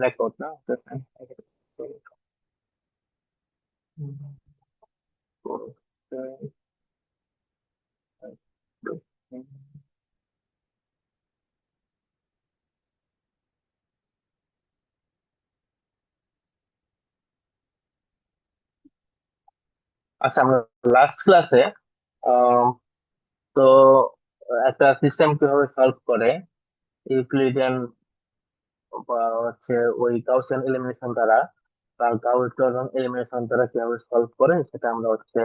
Record না? Okay, fine. আচ্ছা, আমরা লাস্ট ক্লাসে তো একটা সিস্টেম কিভাবে সলভ করে ইউক্লিডিয়ান বা হচ্ছে ওই গাউসিয়ান এলিমিনেশন দ্বারা বা গাউসিয়ান এলিমিনেশন দ্বারা কিভাবে সলভ করে সেটা আমরা হচ্ছে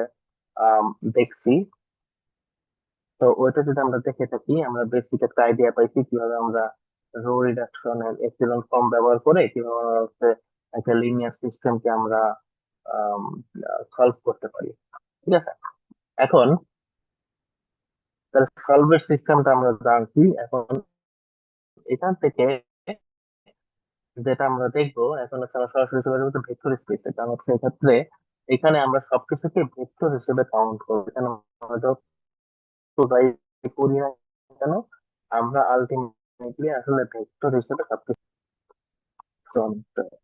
আম, দেখছি। তো ওইটা যদি আমরা দেখে থাকি, আমরা বেসিক একটা আইডিয়া পাইছি কিভাবে আমরা রো রিডাকশনের এপসিলন ফর্ম ব্যবহার করে কিভাবে আমরা হচ্ছে একটা লিনিয়ার সিস্টেমকে আমরা সলভ করতে পারি। ঠিক আছে, এখন তার সলভের সিস্টেমটা আমরা জানছি। এখন এখান থেকে যেটা আমরা দেখবো এখন হচ্ছে আমরা সরাসরি চলে যাবো ভেক্টর স্পেসে, কারণ হচ্ছে এক্ষেত্রে এখানে আমরা সবকিছুকে ভেক্টর হিসেবে কাউন্ট করবো। এখানে আমরা যত যাই করি না কেন, আমরা আলটিমেটলি আসলে ভেক্টর হিসেবে সবকিছু count করবো।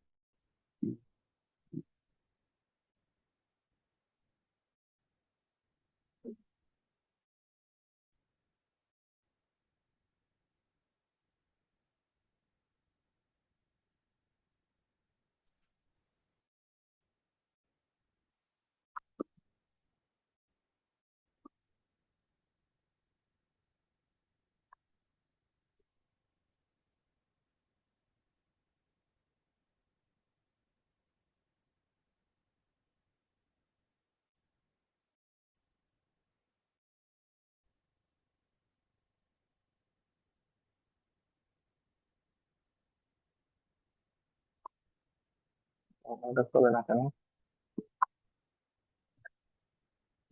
আমাদের চলে না কেন?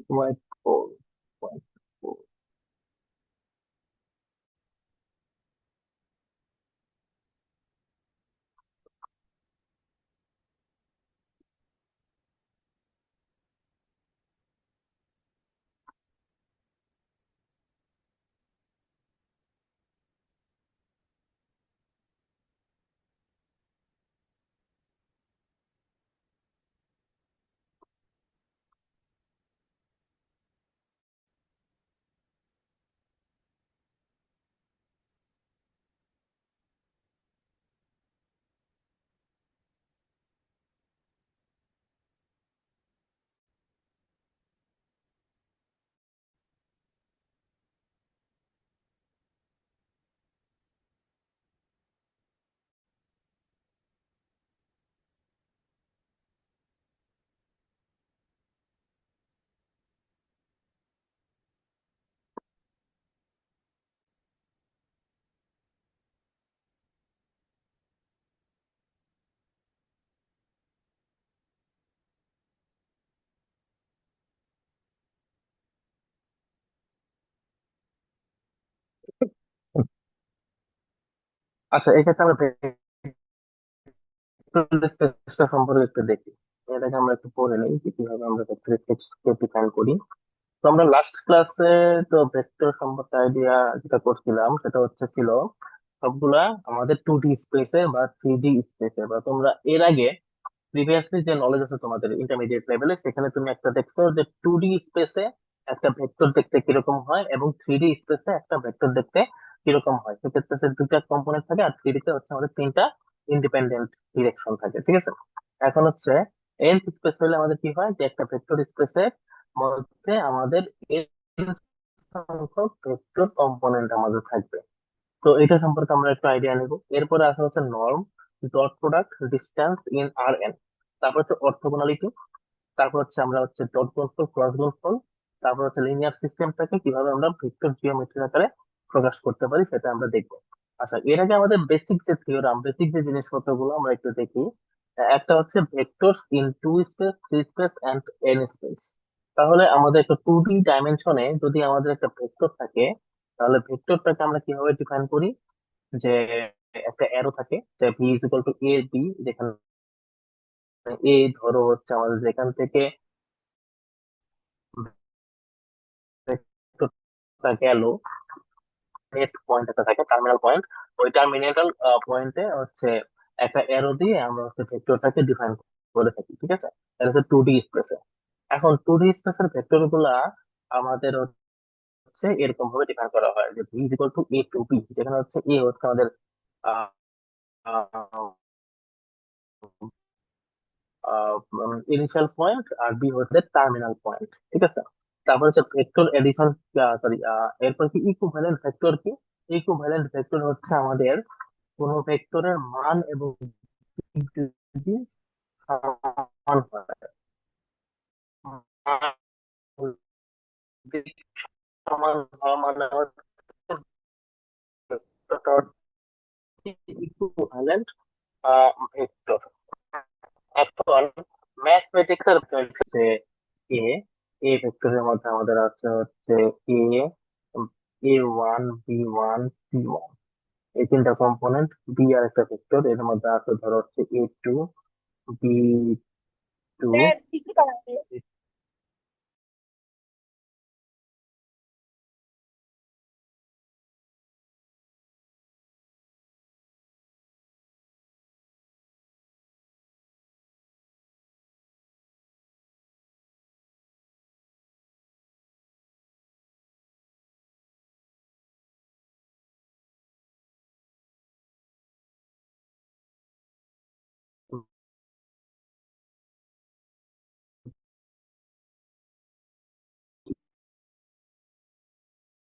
Point four, point four. আচ্ছা, এক্ষেত্রে আমরা ভেক্টর স্পেসটা সম্পর্কে একটু দেখি। এটাকে আমরা একটু পড়ে নিই যে কিভাবে আমরা ভেক্টর স্পেসকে ডিফাইন করি। তো আমরা লাস্ট ক্লাসে তো ভেক্টর সম্পর্কে আইডিয়া যেটা করছিলাম সেটা হচ্ছে ছিল সবগুলা আমাদের 2D স্পেসে বা 3D স্পেসে, বা তোমরা এর আগে প্রিভিয়াসলি যে নলেজ আছে তোমাদের ইন্টারমিডিয়েট লেভেলে সেখানে তুমি একটা দেখছো যে 2D স্পেসে একটা ভেক্টর দেখতে কিরকম হয় এবং 3D স্পেসে একটা ভেক্টর দেখতে কিরকম হয়। সেক্ষেত্রে সে দুইটা কম্পোনেন্ট থাকে, আর 3D তে হচ্ছে আমাদের তিনটা ইন্ডিপেন্ডেন্ট ডিরেকশন থাকে। ঠিক আছে, এখন হচ্ছে এন স্পেস হলে আমাদের কি হয় যে একটা ভেক্টর স্পেসের মধ্যে আমাদের n সংখ্যক ভেক্টর কম্পোনেন্ট আমাদের থাকবে। তো এটা সম্পর্কে আমরা একটু আইডিয়া নেব। এরপরে আসা হচ্ছে norm, dot product, distance in R N, তারপর হচ্ছে অর্থগোনালিটি, তারপর হচ্ছে আমরা হচ্ছে ডট গুণফল, ক্রস গুণফল, তারপর হচ্ছে লিনিয়ার সিস্টেমটাকে কিভাবে আমরা ভেক্টর জিওমেট্রি আকারে প্রকাশ করতে পারি সেটা আমরা দেখবো। আচ্ছা, এর আগে আমাদের বেসিক যে থিওরাম, বেসিক যে জিনিসপত্রগুলো আমরা একটু দেখি। একটা হচ্ছে vectors in two space, three space and N space. তাহলে আমাদের একটা 2D ডাইমেনশনে যদি আমাদের একটা ভেক্টর থাকে, তাহলে ভেক্টরটাকে আমরা কিভাবে ডিফাইন করি? যে একটা অ্যারো থাকে যে V is equal to A B, যেখানে এ ধরো হচ্ছে আমাদের যেখান থেকে ভেক্টরটা গেল, নেট পয়েন্ট একটা থাকে টার্মিনাল পয়েন্ট। ওই টার্মিনাল পয়েন্টে হচ্ছে একটা অ্যারো দিয়ে আমরা হচ্ছে ভেক্টরটাকে ডিফাইন করে থাকি, ঠিক আছে? এটা হচ্ছে 2D স্পেসে। এখন 2D স্পেসের ভেক্টর গুলা আমাদের হচ্ছে এরকম ভাবে ডিফাইন করা হয় যে V is equal to A to B, যেখানে হচ্ছে এ হচ্ছে আমাদের ইনিশিয়াল পয়েন্ট আর বি হচ্ছে টার্মিনাল পয়েন্ট, ঠিক আছে? তারপর হচ্ছে ভেক্টর এডিশন, সরি, এরপর কি ইকুইভ্যালেন্ট ভেক্টর কি? ইকুইভ্যালেন্ট ভেক্টর হচ্ছে আমাদের কোন ভেক্টরের মান এবং দিক যদি সমান হয়, মান ও দিক সমান হওয়া মানে হচ্ছে ইকুইভ্যালেন্ট ভেক্টর। এখন ম্যাথমেটিক্স এর হচ্ছে এ এ ভেক্টরের মধ্যে আমাদের আছে হচ্ছে এ, A1 B1 C1, এই তিনটা কম্পোনেন্ট। বি আর একটা ভেক্টর, এর মধ্যে আছে ধরো হচ্ছে A2 B2।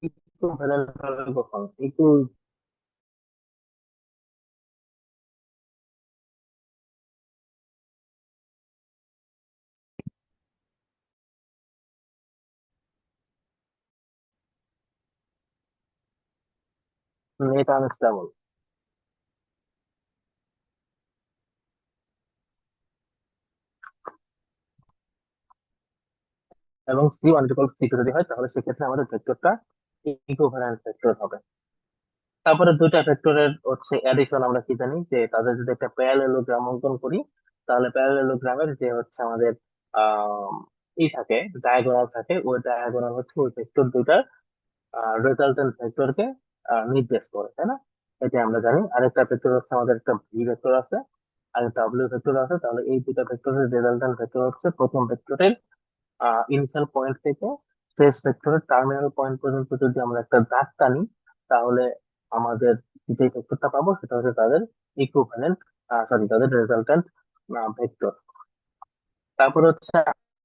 ইকুইভ্যালেন্ট হবে কখন? নেট আনস্টেবল এবং C1 C2 যদি হয় তাহলে সেক্ষেত্রে আমাদের ভেক্টরটা ইকুইভ্যালেন্ট ভেক্টর হবে। তারপরে দুইটা ভেক্টরের হচ্ছে অ্যাডিশন, আমরা কি জানি যে তাদের যদি একটা প্যারালেলোগ্রাম অঙ্কন করি, তাহলে প্যারালেলোগ্রামের যে হচ্ছে আমাদের আহ ই থাকে, ডায়াগোনাল থাকে, ওই ডায়াগোনাল হচ্ছে ওই ভেক্টর দুইটার রেজাল্টেন্ট ভেক্টরকে নির্দেশ করে, তাই না? এটা আমরা জানি। আরেকটা ভেক্টর হচ্ছে আমাদের একটা ভি ভেক্টর আছে আর একটা ডব্লিউ ভেক্টর আছে, তাহলে এই দুইটা ভেক্টরের রেজাল্টেন্ট ভেক্টর হচ্ছে প্রথম ভেক্টরের ইনিশিয়াল পয়েন্ট থেকে শেষ ভেক্টরের টার্মিনাল পয়েন্ট পর্যন্ত যদি আমরা একটা দাগ টানি, তাহলে আমাদের যে ভেক্টরটা পাবো সেটা হচ্ছে তাদের ইকুইভ্যালেন্ট, সরি, তাদের রেজাল্টেন্ট ভেক্টর। তারপর হচ্ছে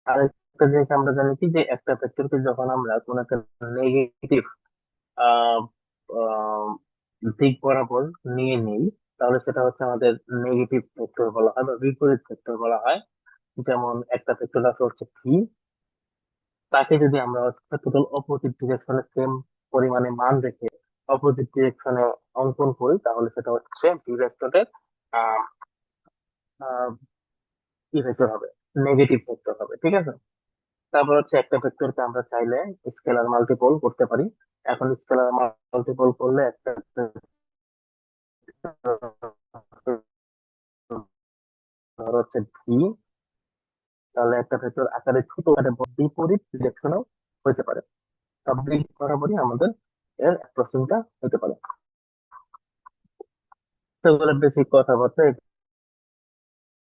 আরেকটা জিনিস আমরা জানি কি, যে একটা ভেক্টরকে যখন আমরা কোন একটা নেগেটিভ আহ আহ, দিক বরাবর নিয়ে নিই, তাহলে সেটা হচ্ছে আমাদের নেগেটিভ ভেক্টর বলা হয় বা বিপরীত ভেক্টর বলা হয়। যেমন একটা ভেক্টর আছে হচ্ছে ভি, তাকে যদি আমরা হচ্ছে টোটাল অপোজিট ডিরেকশনে সেম পরিমাণে মান রেখে অপোজিট ডিরেকশনে অঙ্কন করি, তাহলে সেটা হচ্ছে ভি ভেক্টরের আহ আহ, কি ভেক্টর হবে? নেগেটিভ ভেক্টর হবে, ঠিক আছে? তারপর হচ্ছে একটা ভেক্টরকে আমরা চাইলে স্কেলার মাল্টিপল করতে পারি। এখন স্কেলার মাল্টিপল করলে একটা ধর হচ্ছে ভি, তাহলে একটা ভেক্টর আকারে ছোট একটা বিপরীত ডিরেকশনেও হতে পারে। সব দিক বরাবরই আমাদের এর অ্যাপ্রোচিংটা হতে পারে। সেগুলো বেসিক কথাবার্তা,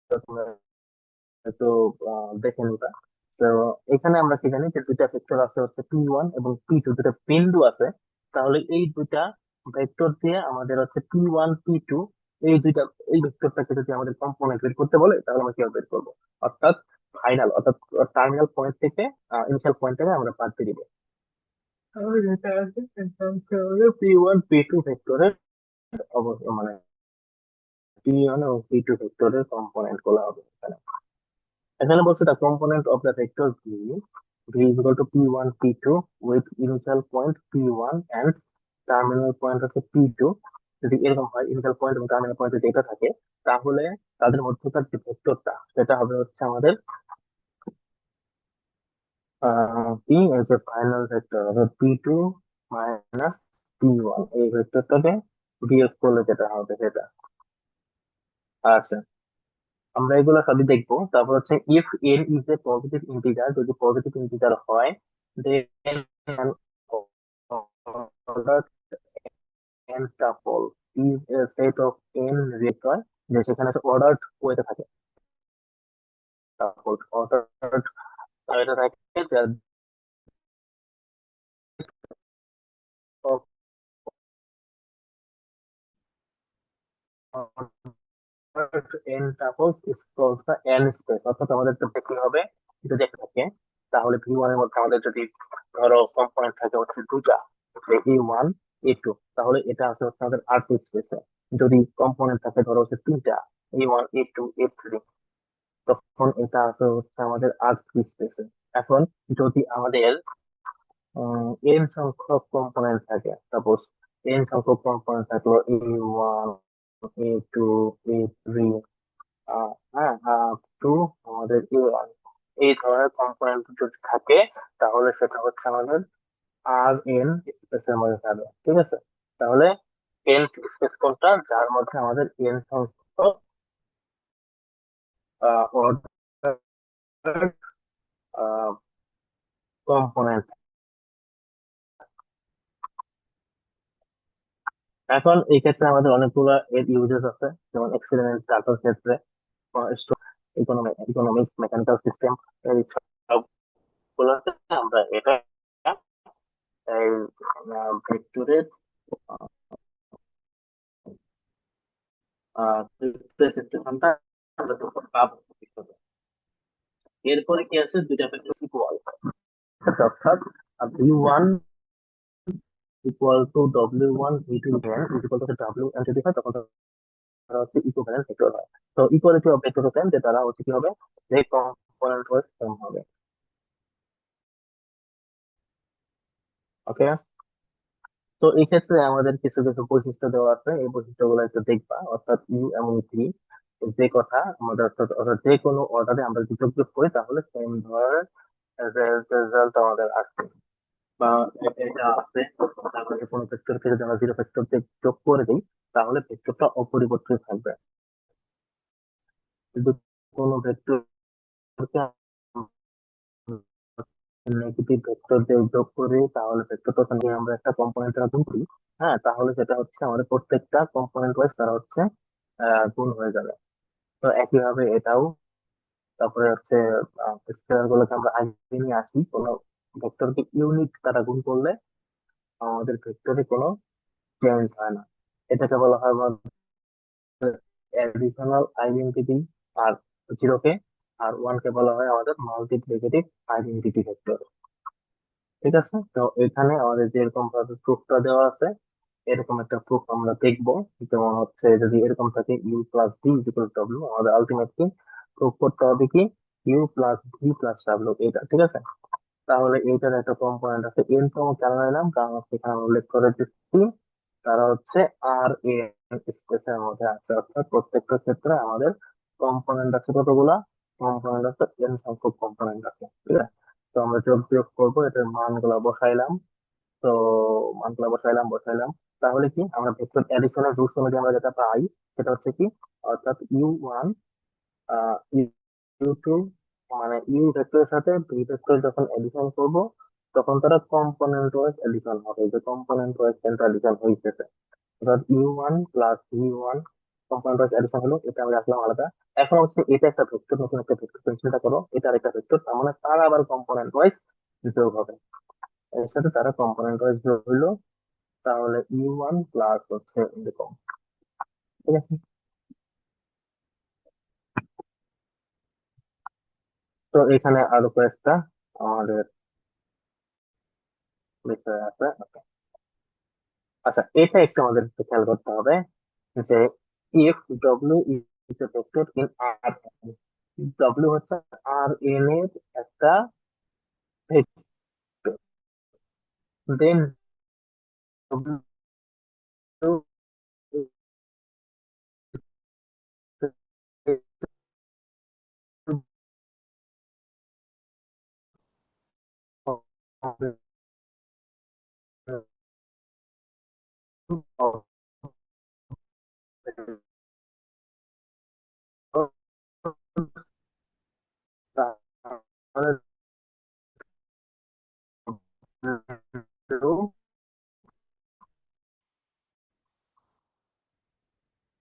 এগুলো একটু দেখে নিবা। তো এখানে আমরা কি জানি যে দুইটা ভেক্টর আছে হচ্ছে P1 এবং P2, দুটা বিন্দু আছে। তাহলে এই দুইটা ভেক্টর দিয়ে আমাদের হচ্ছে P1 P2, এই দুইটা, এই ভেক্টরটাকে যদি আমাদের কম্পোনেন্ট বের করতে বলে তাহলে আমরা কিভাবে বের করবো? অর্থাৎ ফাইনাল, অর্থাৎ টার্মিনাল পয়েন্ট থেকে ইনিশিয়াল পয়েন্ট থেকে আমরা বাদ দিয়ে দিব। তাহলে যেটা আছে সেটা হচ্ছে আমাদের P1 P2 ভেক্টরের মানে P1 এবং P2 ভেক্টরের কম্পোনেন্ট গুলো হবে এখানে। এখানে বলছে the component of the vector v is equal to P1 P2 with initial point P1 and terminal point হচ্ছে P2। যদি এরকম হয়, ইনিশিয়াল পয়েন্ট এবং টার্মিনাল পয়েন্ট যদি এটা থাকে, তাহলে তাদের মধ্যকার যে ভেক্টরটা সেটা হবে হচ্ছে আমাদের পি এর যে ফাইনাল ভেক্টর অর্থাৎ P2 মাইনাস P1, এই ভেক্টরটাকে বিয়োগ করলে যেটা হবে সেটা। আচ্ছা, আমরা এগুলো সবই দেখবো। তারপর হচ্ছে if n is a positive integer, যদি পজিটিভ ইন্টিজার হয়, দেন an ordered n tuple is a set of n real যে সেখানে অর্ডার ওয়েতে থাকে, তারপর অর্ডার ওয়েতে থাকে এন টাপলস ইকুয়ালস দা এন স্পেস, অর্থাৎ আমাদের তো কি হবে, যদি একটা থাকে তাহলে ভি ওয়ান এর মধ্যে আমাদের যদি ধরো কম্পোনেন্ট থাকে হচ্ছে দুটা, এ ওয়ান এ টু, তাহলে এটা আছে হচ্ছে আমাদের আর টু স্পেসে। যদি কম্পোনেন্ট থাকে ধরো হচ্ছে তিনটা, a one a two a three, তখন এটা আছে হচ্ছে আমাদের আর থ্রি স্পেসে। এখন যদি আমাদের এন সংখ্যক কম্পোনেন্ট থাকে, সাপোজ এন সংখ্যক কম্পোনেন্ট থাকলো a one a two a three, হ্যাঁ আপ টু আমাদের এ ওয়ান, এই ধরনের কম্পোনেন্ট যদি থাকে তাহলে সেটা হচ্ছে আমাদের আর এন স্পেসের মধ্যে থাকবে। ঠিক আছে, তাহলে এন স্পেস কোনটা, যার মধ্যে আমাদের এন সংখ্যক অর্ডার কম্পোনেন্ট। এখন এই ক্ষেত্রে আমাদের অনেকগুলো এর ইউজেস আছে, যেমন এক্সপেরিমেন্ট ডাটার ক্ষেত্রে, ইকোনমিক্স, মেকানিক্যাল সিস্টেম, এই সবগুলোতে আমরা এটা এই ভেক্টরের রিপ্রেজেন্টেশনটা আমরা তখন পাবো। এরপরে কি আছে, দুইটা ভেক্টর ইকুয়াল, অর্থাৎ V one equal to W one V two N equal to W N যদি হয়, তখন তারা হচ্ছে ইকুইভ্যালেন্ট ভেক্টর হয়। তো ইকুয়ালিটি অফ ভেক্টর হচ্ছেন যে তারা হচ্ছে কি হবে, যে কম্পোনেন্ট ওয়াইজ সেম হবে। ওকে, তো এই ক্ষেত্রে আমাদের কিছু কিছু বৈশিষ্ট্য দেওয়া আছে, এই বৈশিষ্ট্যগুলো একটু দেখবা, অর্থাৎ ইউ এবং ভি, যে কথা আমাদের অর্থাৎ যে কোনো অর্ডারে আমরা যদি যোগ করি তাহলে সেম ধরনের রেজাল্ট আমাদের আসবে, বা এটা আছে। তারপরে কোনো ভেক্টরকে যদি আমরা জিরো ভেক্টর দিয়ে যোগ করে দিই তাহলে ভেক্টরটা অপরিবর্তিত থাকবে। কিন্তু কোনো ভেক্টরকে নেগেটিভ ভেক্টর দিয়ে যোগ করি তাহলে ভেক্টরটা ওখানে আমরা একটা কম্পোনেন্ট গুণ করি, হ্যাঁ, তাহলে সেটা হচ্ছে আমাদের প্রত্যেকটা কম্পোনেন্ট ওয়াইজ তারা হচ্ছে গুণ হয়ে যাবে। তো একইভাবে এটাও। তারপরে হচ্ছে স্কেলার গুলোকে আমরা আগে নিয়ে আসি, কোনো ভেক্টরকে ইউনিট দ্বারা গুণ করলে আমাদের ভেক্টরে কোনো চেঞ্জ হয় না। এটাকে বলা হয় অ্যাডিশনাল আইডেন্টিটি। আর জিরোকে আর ওয়ান কে বলা হয় আমাদের মাল্টিপ্লিকেটিভ আইডেন্টিটি ভেক্টর। ঠিক আছে, তো এখানে আমাদের যেরকম ভাবে প্রুফটা দেওয়া আছে, এরকম একটা প্রুফ আমরা দেখবো। যেমন হচ্ছে যদি এরকম থাকে U plus V equal W, আমাদের আলটিমেটলি প্রুফ করতে হবে কি U plus V plus W, এটা ঠিক আছে। তাহলে এইটার একটা কম্পোনেন্ট আছে এন তম, কেন নিলাম কারণ হচ্ছে এখানে উল্লেখ করে দিচ্ছি তারা হচ্ছে আর এন স্পেসের মধ্যে আছে, অর্থাৎ প্রত্যেকটা ক্ষেত্রে আমাদের কম্পোনেন্ট আছে কতগুলা, কম্পোনেন্ট আছে এন সংখ্যক কম্পোনেন্ট আছে। ঠিক আছে, তো আমরা যোগ বিয়োগ করবো, এটার মানগুলা বসাইলাম। তো মানগুলা বসাইলাম, তাহলে কি আমরা ভেক্টর অ্যাডিশনের রুলস অনুযায়ী আমরা যেটা পাই সেটা হচ্ছে কি, অর্থাৎ ইউ ওয়ান ইউ টু, মানে ইউ ভেক্টরের সাথে ভি ভেক্টর যখন এডিশন করব তখন তারা কম্পোনেন্ট ওয়াইজ এডিশন হবে, যে কম্পোনেন্ট ওয়াইজ এডিশন হয়েছে, অর্থাৎ U one plus V one component wise addition হলো, এটা আমি রাখলাম আলাদা। এখন হচ্ছে এটা একটা ভেক্টর, নতুন একটা ভেক্টর, চিন্তা করো এটা একটা ভেক্টর, তার মানে তারা আবার কম্পোনেন্ট ওয়াইজ যোগ হবে, এর সাথে তারা কম্পোনেন্ট ওয়াইজ যোগ হইলো, তাহলে ইউ ওয়ান প্লাস হচ্ছে এরকম। ঠিক আছে, তো এখানে আরো কয়েকটা আমাদের বিষয় আছে। আচ্ছা, এটা একটু আমাদের একটু খেয়াল করতে হবে যে if W is a vector in R, W হচ্ছে আর এন এর একটা ভেক্টর, দেন ডব্লিউ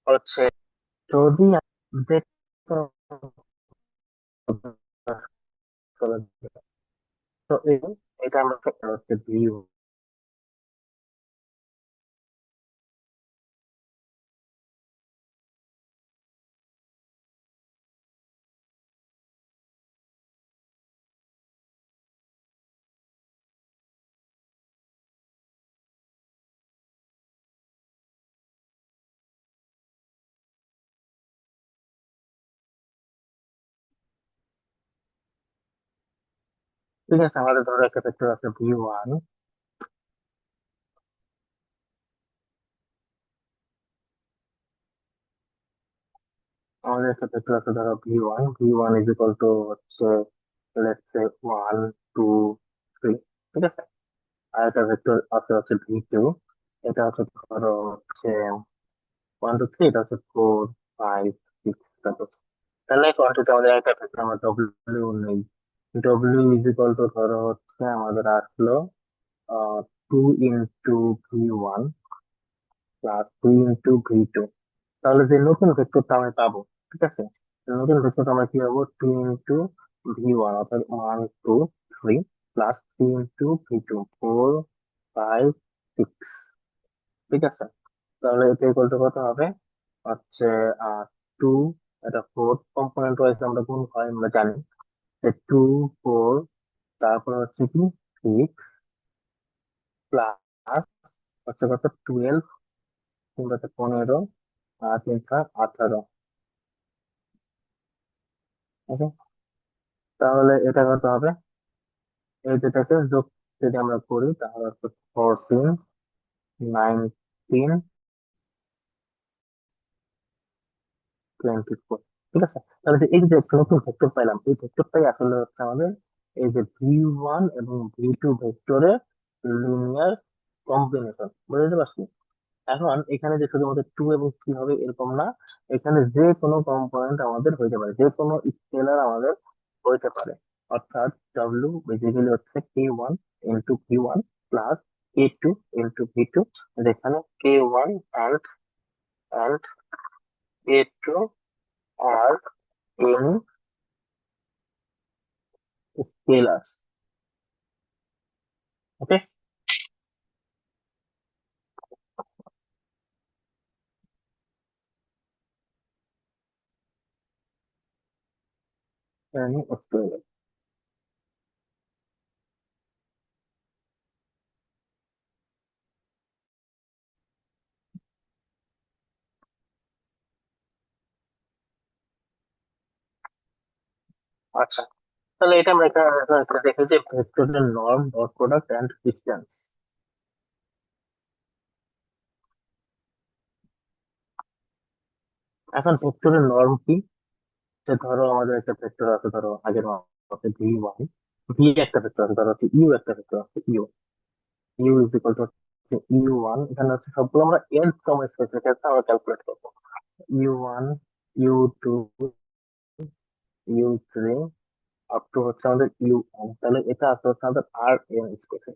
হচ্ছে যদি যে কোনো চলে যায়, তো এটা আমরা হচ্ছে ভিউ। ঠিক আছে, আমাদের ধরো একটা ভেক্টর আছে ভি 1। আমাদের একটা ভেক্টর আছে ধরো V one is equal to হচ্ছে লেটস সে 1 2 3। ঠিক আছে, আর একটা ভেক্টর আছে হচ্ছে ভি 2। এটা হচ্ছে ধরো হচ্ছে 1 2 3, এটা হচ্ছে 4 5 6 তাহলে কোয়ান্টিটি আমাদের একটা ভেক্টর আমরা ডব্লিউ নেই। ডব্লিউ ইজ ইকুয়াল টু ধরো হচ্ছে আমাদের আসলো 2 into V 1 plus 2 into V 2। তাহলে যে নতুন ভেক্টরটা আমি পাবো, ঠিক আছে, নতুন ভেক্টরটা আমরা কি পাবো? 2 ইন্টু ভি 1 অর্থাৎ 1 2 3 প্লাস 3 ইন্টু ভি 2 4 5 6। ঠিক আছে, তাহলে এটা ইকুয়াল টু কত হবে? হচ্ছে 2, এটা ফোর্থ কম্পোনেন্ট ওয়াইজ আমরা গুণ হয় আমরা জানি যে 2 4, তারপর হচ্ছে কি 6 প্লাস হচ্ছে কত 12, কিংবা 15, আর 3 18। ওকে, তাহলে এটা কত হবে? এই দুটাকে যোগ যদি আমরা করি তাহলে হচ্ছে 14 19 24। ঠিক আছে, তাহলে যে এই যে একটা নতুন ভেক্টর পাইলাম, এই ভেক্টরটাই আসলে হচ্ছে আমাদের এই যে ভি 1 এবং ভি 2 ভেক্টরের লিনিয়ার কম্বিনেশন। বুঝতে পারছি? এখন এখানে যে শুধুমাত্র 2 এবং 3 হবে এরকম না, এখানে যে কোনো কম্পোনেন্ট আমাদের হইতে পারে, যে কোনো স্কেলার আমাদের হইতে পারে। অর্থাৎ ডব্লিউ বেসিক্যালি হচ্ছে K1 into V 1 plus K2 into V 2, যেখানে K1 and K2 are any scalars. Okay, any scalar. আচ্ছা, তাহলে এটা আমরা একটা দেখি যে ভেক্টরের norm, dot product and distance. এখন ভেক্টরের নর্ম কি? যে ধরো আমাদের একটা ভেক্টর আছে, ধরো আগের মতো ভি 1, ভি একটা ভেক্টর আছে, ধরো হচ্ছে ইউ একটা ভেক্টর আছে, U U is equal to U 1। এখানে হচ্ছে সবগুলো আমরা এন কম স্পেস রেখে আমরা ক্যালকুলেট করবো। U 1, U 2, U 3 up to হচ্ছে আমাদের ইউ এন। তাহলে এটা আছে হচ্ছে আমাদের আর এন স্পেসে।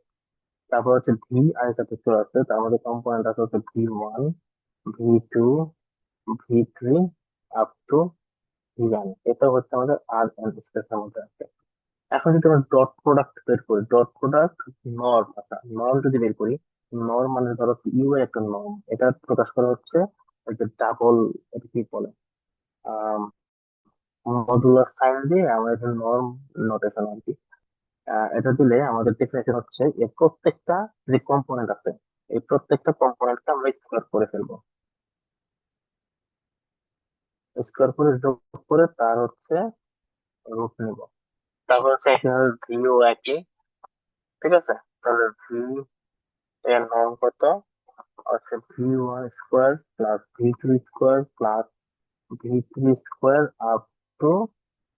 তারপর হচ্ছে ভি আর একটা ভেক্টর আছে, তার মধ্যে কম্পোনেন্ট আছে হচ্ছে V 1, V 2, V 3 up two V 1। এটা হচ্ছে আমাদের আর এন স্পেসের মধ্যে আছে। এখন যদি আমরা ডট প্রোডাক্ট বের করি, ডট প্রোডাক্ট নর্ম, আচ্ছা নর্ম যদি বের করি, নর্ম মানে ধরো ইউ এর একটা নর্ম, এটা প্রকাশ করা হচ্ছে একটা ডাবল, এটা কি বলে, মডুলার সাইন দিয়ে আমরা একটা নর্ম নোটেশন আর কি। এটা দিলে আমাদের ডেফিনেশন হচ্ছে এই প্রত্যেকটা যে কম্পোনেন্ট আছে, এই প্রত্যেকটা কম্পোনেন্টকে আমরা স্কোয়ার করে ফেলবো। স্কোয়ার করে যোগ করে তার হচ্ছে রুট নিব। তারপর হচ্ছে এখানে ভিও একই। ঠিক আছে, তাহলে ভি এর নর্ম কত? হচ্ছে V 1 square plus V 2 square plus V 3 square up to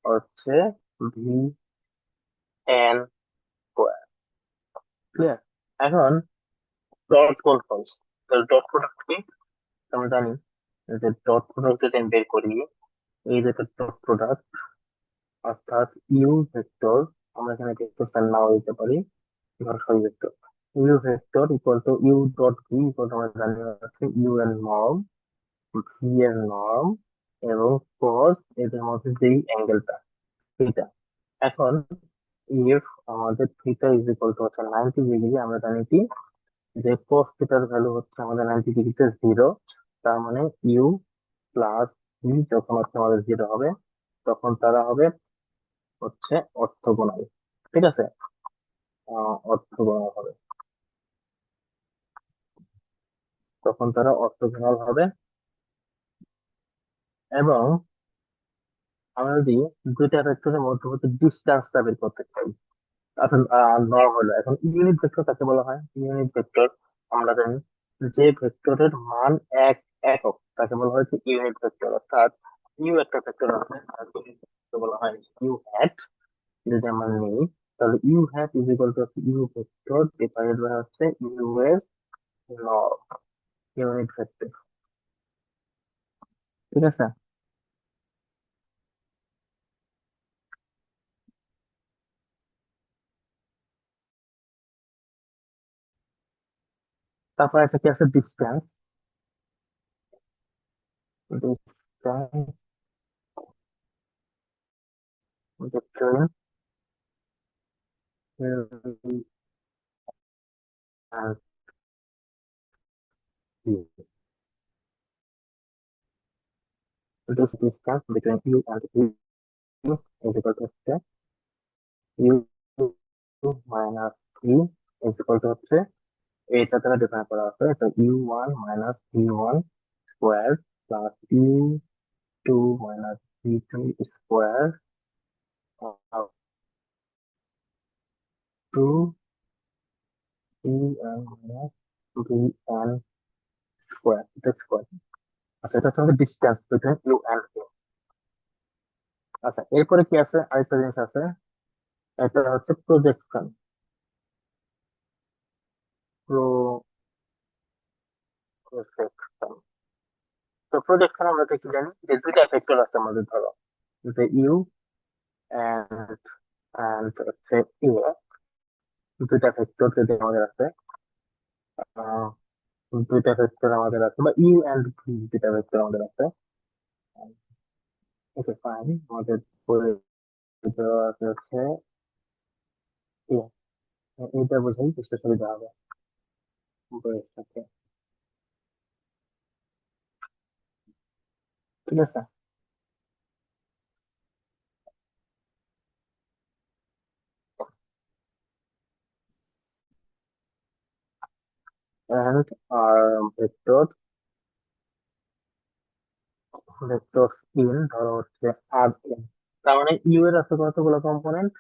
হচ্ছে ভি n স্কোয়ার। ক্লিয়ার? এখন ডট কনফার্ম, তাহলে ডট প্রোডাক্ট কি আমরা জানি, যে ডট প্রোডাক্ট যদি আমি বের করি, এই যে ডট প্রোডাক্ট অর্থাৎ ইউ ভেক্টর, আমরা এখানে ভেক্টর নাও দিতে পারি ধর sorry vector, U vector equal to U dot V equal to আমরা জানি হচ্ছে ইউ এর নর্ম, ভি এর নর্ম এবং কস এদের মধ্যে যেই অ্যাঙ্গেলটা থিটা। এখন ইফ আমাদের থিটা ইজ ইকুয়াল টু হচ্ছে 90 ডিগ্রি, আমরা জানি কি যে cos থিটার ভ্যালু হচ্ছে আমাদের 90 ডিগ্রিতে 0। তার মানে ইউ প্লাস ভি যখন হচ্ছে আমাদের 0 হবে, তখন তারা হবে হচ্ছে অর্থগোনাল। ঠিক আছে, অর্থগোনাল হবে, তখন তারা অর্থগোনাল হবে। এবং আমরা যদি দুইটা ভেক্টরের মধ্যবর্তী ডিস্টেন্সটা বের করতে চাই, এখন নর্ম হলো, এখন ইউনিট ভেক্টর কাকে বলা হয়? ইউনিট ভেক্টর আমরা জানি যে ভেক্টরের মান এক একক তাকে বলা হয়েছে ইউনিট ভেক্টর। অর্থাৎ ইউ একটা ভেক্টর আছে, তাকে বলা হয় ইউ হ্যাট। যদি আমরা নিই, তাহলে U hat is equal to U vector divided by হচ্ছে ইউ এর নর্ম, ইউনিট ভেক্টর। ঠিক আছে, তারপর একটা কি আছে distance. Distance between and you. This distance between you and you is equal to হচ্ছে u minus v is equal to হচ্ছে এটা দ্বারা ডিফাইন করা আছে, তো u1 minus v1 square plus u2 minus v2 square up to vn minus vn square, এটা square. আচ্ছা, এটা হচ্ছে আমাদের distance between U and U. আচ্ছা, এরপরে কি আছে, আরেকটা জিনিস আছে, এটা হচ্ছে প্রজেকশন। প্রজেকশন, তো প্রজেকশন আমরা কি জানি যে দুইটা ভেক্টর আছে আমাদের, ধরো যে ইউ এন্ড এন্ড হচ্ছে এ, দুইটা ভেক্টর যদি আমাদের আছে, আহ, দুইটা ভেক্টর আমাদের আছে, বা ইউ এন্ড ভি দুইটা ভেক্টর আমাদের আছে। ওকে ফাইন, আমাদের পরিচিত আছে হচ্ছে এ, এইটা বোঝাই বুঝতে সুবিধা হবে বইয়ের সাথে। ঠিক আছে, and R vector, vector in ধরো হচ্ছে আর এন। তার মানে ইউ এর আছে কতগুলো কম্পোনেন্ট?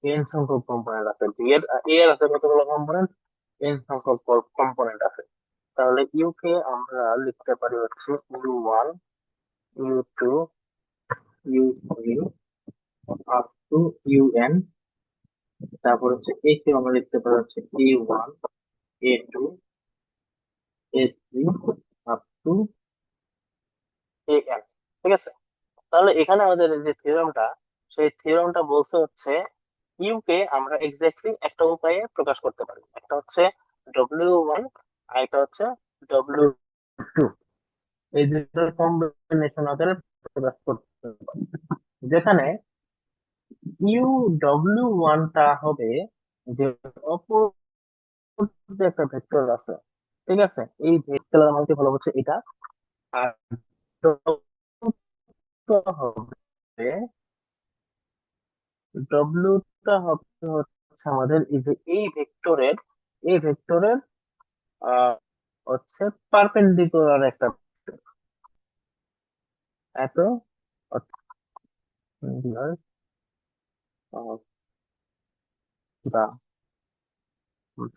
এন সংখ্যক কম্পোনেন্ট আছে। বি এর এ এর আছে কতগুলো কম্পোনেন্ট? এন সংখ্যক কম্পোনেন্ট আছে। তাহলে ইউ কে আমরা লিখতে পারি হচ্ছে u1, u2, u3 up to un। তারপর হচ্ছে এ কে আমরা লিখতে পারি হচ্ছে a1, a2, a3 up to an। ঠিক আছে, তাহলে এখানে আমাদের যে থিওরামটা, সেই থিওরামটা বলছে হচ্ছে ইউ কে আমরা এক্স্যাক্টলি একটা উপায়ে প্রকাশ করতে পারি। একটা হচ্ছে w1, আর একটা হচ্ছে w2। এই দুটোর কম্বিনেশন আকারে প্রকাশ করতে পারি, যেখানে ইউ w1টা হবে যে অপর যে একটা ভেক্টর আছে। ঠিক আছে, এই ভেক্টর আমাকে ভালো হচ্ছে এটা। আর w হবে, ডব্লিউটা হবে হচ্ছে আমাদের এই যে এই ভেক্টরের আহ হচ্ছে পারপেন্ডিকুলার একটা vector। এত perpendicular of the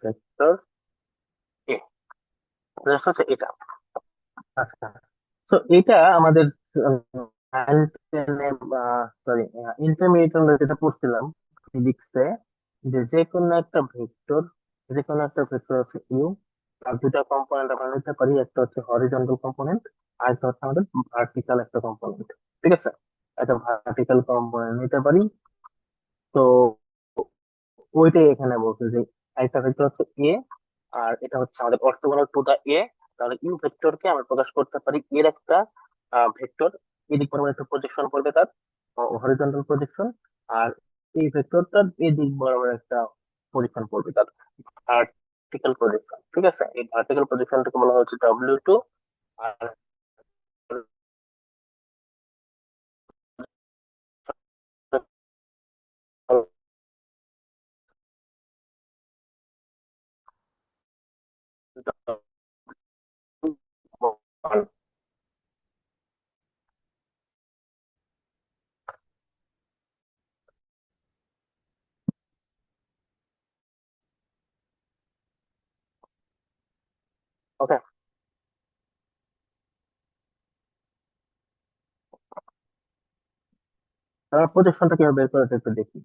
vector A, just হচ্ছে এটা। আচ্ছা, তো এটা আমাদের সরি ইন্টারমিডিয়েট যেটা পড়ছিলাম ফিজিক্সে, যে যে কোনো একটা ভেক্টর, যে কোনো একটা ভেক্টর হচ্ছে ইউ, তার দুটা কম্পোনেন্ট আমরা নিতে পারি, একটা হচ্ছে হরিজন্টাল কম্পোনেন্ট, আর একটা হচ্ছে আমাদের ভার্টিক্যাল একটা কম্পোনেন্ট। ঠিক আছে, একটা ভার্টিক্যাল কম্পোনেন্ট নিতে পারি। তো ওইটাই এখানে বলছে যে একটা ভেক্টর হচ্ছে এ, আর এটা হচ্ছে আমাদের অর্থগোনাল টু দা এ। তাহলে ইউ ভেক্টরকে আমরা প্রকাশ করতে পারি এর একটা ভেক্টর এদিক বরাবর একটা প্রজেকশন পড়বে তার, হরিজন্টাল প্রজেকশন। আর এই ভেক্টরটার এদিক বরাবর একটা প্রজেকশন পড়বে তার, ভার্টিক্যাল প্রজেকশন। ঠিক আছে, এই ভার্টিক্যাল প্রজেকশনটাকে বলা হচ্ছে W2। আর ওকে, তাহলে প্রজেকশনটা কিভাবে বের করা যায় একটু দেখি।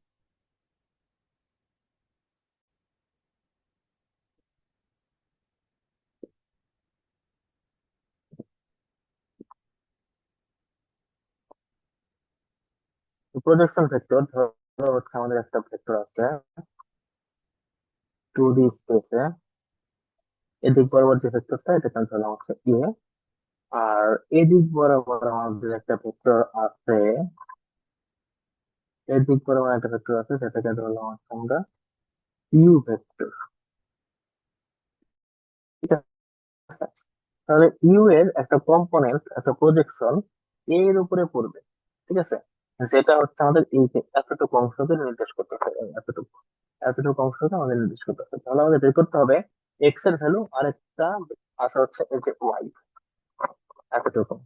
প্রজেকশন ভেক্টর ধরো হচ্ছে আমাদের একটা ভেক্টর আছে 2D স্পেসে, এদিক বরাবর যে ভেক্টরটা এটা ক্যান্সেল হচ্ছে এ। আর এদিক বরাবর আমাদের একটা ভেক্টর আছে, এদিক বরাবর একটা ভেক্টর আছে সেটাকে ধরলাম হচ্ছে আমরা ইউ ভেক্টর। ঠিক আছে, তাহলে ইউ এর একটা কম্পোনেন্ট, একটা প্রজেকশন এর উপরে পড়বে। ঠিক আছে, যেটা হচ্ছে আমাদের এই যে এতটুকু অংশকে নির্দেশ করতেছে, এতটুকু এতটুকু অংশকে আমাদের নির্দেশ করতেছে। তাহলে আমাদের বের করতে হবে এক্স এর ভ্যালু, আর একটা আছে হচ্ছে এই যে ওয়াই, এতটুকু।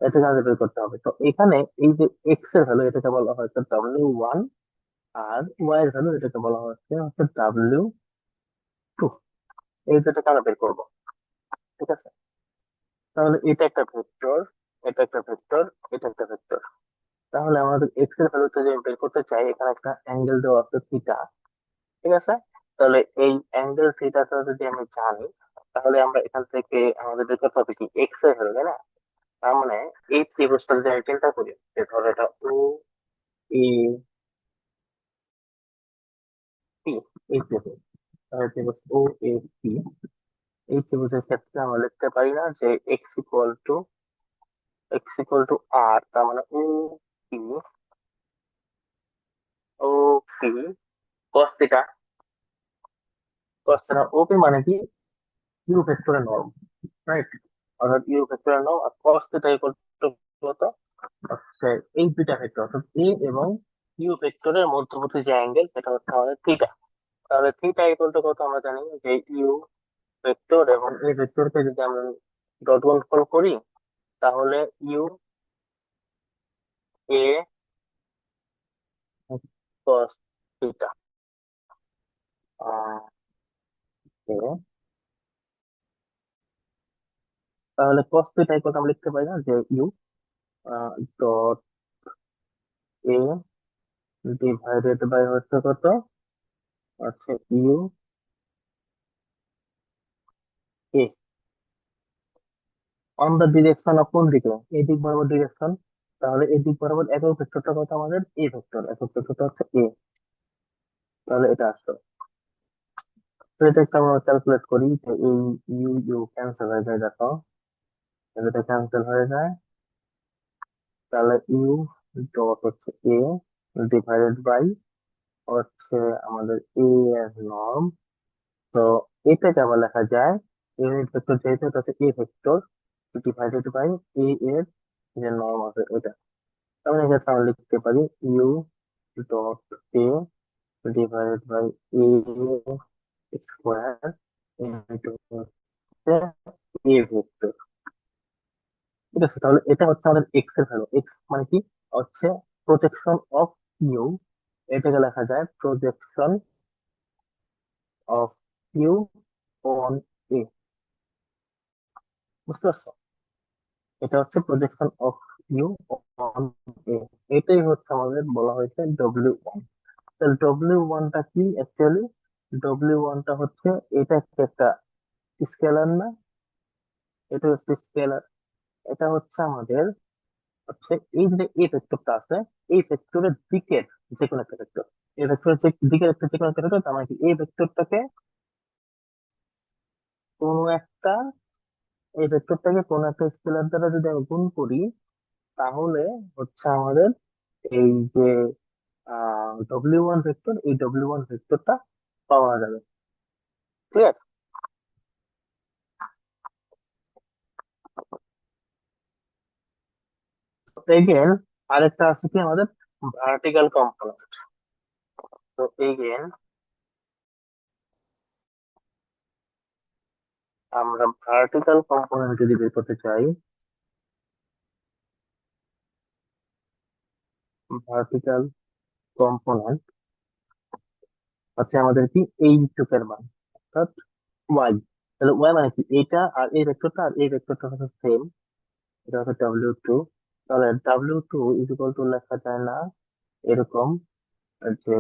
এটাকে আমাদের বের করতে হবে। তো এখানে এই যে এক্স এর ভ্যালু এটাকে বলা হচ্ছে W1, আর ওয়াই এর ভ্যালু এটাকে বলা হচ্ছে হচ্ছে W2। এই দুটাকে আমরা বের করবো। ঠিক আছে, তাহলে এটা একটা ভেক্টর, এটা একটা ভেক্টর, এটা একটা ভেক্টর। তাহলে আমাদের এক্স এর ভ্যালুটা যে বের করতে চাই, এখানে একটা অ্যাঙ্গেল দেওয়া আছে থিটা। ঠিক আছে, তাহলে এই অ্যাঙ্গেল থিটাটা যদি আমি জানি, তাহলে আমরা এখান থেকে আমাদের বের করতে হবে কি এক্স এর ভ্যালু, তাই না? তার মানে এই ত্রিভুজটা যদি আমি চিন্তা করি, যে ধরো এটা ও এ পি, এই ত্রিভুজ, তাহলে ত্রিভুজ ও এ পি, এই ত্রিভুজের ক্ষেত্রে আমরা লিখতে পারি না যে এক্স ইকুয়াল টু আর, তার মানে P O P cos theta. Cos theta OP মানে কি ইউ ভেক্টরের নর্ম, রাইট? অর্থাৎ ইউ ভেক্টরের নর্ম, আর কস থিটা ইকুয়াল টু কত হচ্ছে এই দুইটা ভেক্টর, অর্থাৎ এ এবং ইউ ভেক্টরের মধ্যবর্তী যে অ্যাঙ্গেল সেটা হচ্ছে আমাদের থিটা। তাহলে থিটা ইকুয়াল টু কত আমরা জানি, যে ইউ ভেক্টর এবং এই ভেক্টরকে যদি আমরা ডট গুণফল করি, তাহলে ইউ এ কস থিটা, তাহলে কস থিটা ইকুয়াল আমরা লিখতে পারি না যে U dot A divided by হচ্ছে কত, হচ্ছে U A on the direction of কোন দিকে, এই দিক বরাবর ডিরেকশন। তাহলে এই দিক বরাবর একক ভেক্টরটা কত আমাদের এ ভেক্টর, একক ভেক্টরটা হচ্ছে এ। তাহলে এটা আসলো, তো এটা একটা আমরা ক্যালকুলেট করি, তো এই ইউ ইউ ক্যান্সেল হয়ে যায়, দেখো এটা ক্যান্সেল হয়ে যায়। তাহলে ইউ ডট হচ্ছে এ ডিভাইডেড বাই হচ্ছে আমাদের এ এর নর্ম। তো এটাকে আবার লেখা যায় ইউনিট ভেক্টর, যেহেতু এটা হচ্ছে A vector, divided by a এর যে নর্ম আছে ওটা। তাহলে এক্ষেত্রে আমরা লিখতে পারি U dot A divided by A square into হচ্ছে এ ভেক্টর। ঠিক আছে, তাহলে এটা হচ্ছে আমাদের এক্স এর ভ্যালু। এক্স মানে কি হচ্ছে প্রজেকশন অফ ইউ, এটাকে লেখা যায় projection of U on A. বুঝতে পারছো? এটা হচ্ছে projection of U on A, এটাই হচ্ছে আমাদের বলা হয়েছে W1। তাহলে W1টা কি অ্যাকচুয়ালি? W1টা হচ্ছে, এটা একটা স্কেলার না, এটা হচ্ছে স্কেলার। এটা হচ্ছে আমাদের হচ্ছে এই যে এই ভেক্টরটা আছে, এই ভেক্টরের দিকের যে কোনো একটা ভেক্টর, এই ভেক্টরের যে দিকের একটা যে কোনো একটা ভেক্টর, তার মানে কি এই ভেক্টরটাকে কোনো একটা, এই ভেক্টরটাকে কোনো একটা স্কেলার দ্বারা যদি আমি গুণ করি, তাহলে হচ্ছে আমাদের এই যে ডব্লিউ ওয়ান ভেক্টর, এই ডব্লিউ ওয়ান ভেক্টরটা পাওয়া যাবে। ঠিক আছে। এগেন আরেকটা আছে কি আমাদের ভার্টিক্যাল কম্পোনেন্ট। তো এগেন আমরা ভার্টিক্যাল কম্পোনেন্ট যদি বের করতে চাই, ভার্টিক্যাল কম্পোনেন্ট হচ্ছে আমাদের কি এই টুকের মান, অর্থাৎ ওয়াই। তাহলে ওয়াই মানে কি, এইটা আর এই ভেক্টরটা আর এই ভেক্টরটা হচ্ছে সেম, এটা হচ্ছে W2। তাহলে W2 ইজ ইকুয়াল টু লেখা যায় না এরকম যে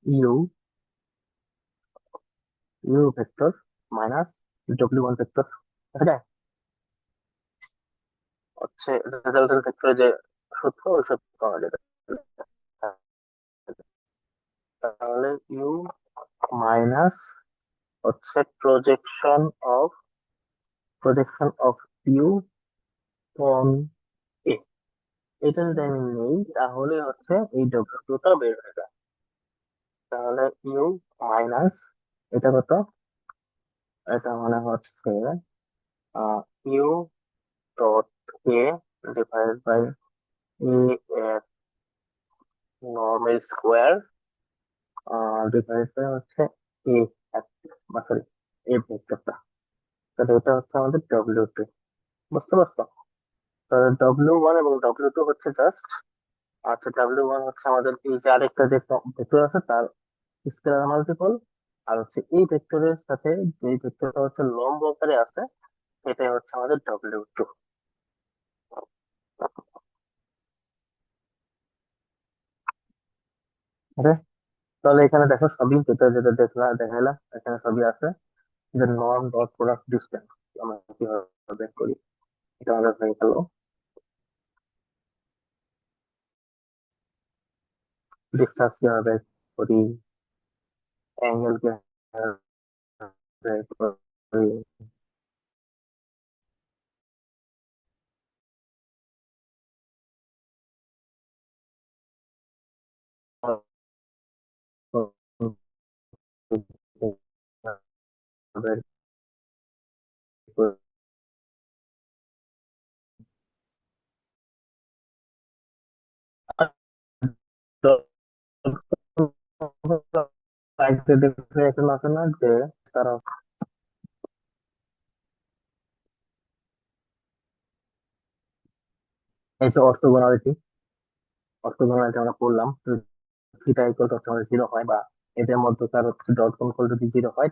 U U vector minus W1 vector, দেখা যায় হচ্ছে রেজাল্টের ক্ষেত্রে যে সূত্র, ওই সূত্র পাওয়া যাবে। তাহলে ইউ মাইনাস হচ্ছে projection of U on A, এটা যদি আমি নেই তাহলে হচ্ছে এই W2টা বের হয়ে যায়। তাহলে ইউ মাইনাস এটা কত, এটা মানে হচ্ছে u dot a divide by a এর নর্মাল স্কোয়ার ডিভাইড বাই হচ্ছে এ, বা সরি এ ভেক্টরটা। তাহলে এটা হচ্ছে আমাদের W2, বুঝতে পারছো? তাহলে W1 এবং W2 হচ্ছে জাস্ট, আচ্ছা W1 হচ্ছে আমাদের এই যে আরেকটা যে ভেক্টর আছে তার স্কেলার মাল্টিপল, আর হচ্ছে এই ভেক্টরের সাথে যে ভেক্টরটা হচ্ছে লম্ব আকারে আছে সেটাই হচ্ছে আমাদের W2। ওকে। তাহলে এখানে দেখো সবই যেটা যেটা দেখাইলাম এখানে সবই আছে, যে নর্ম ডট প্রোডাক্ট ডিস্টেন্স আমরা কিভাবে বের করি, এটা আমাদের হয়ে গেল। ডিস্টেন্স কিভাবে বের করি, অ্যাঙ্গেল কিভাবে বের করি, বের করি। তো সাইডে দেখে এখন আছে না যে তারা এই যে অর্থগোনালিটি আমরা পড়লাম, থিটা ইকুয়াল টু হচ্ছে জিরো হয়, বা এদের মধ্যকার হচ্ছে ডট গুণফল যদি জিরো হয়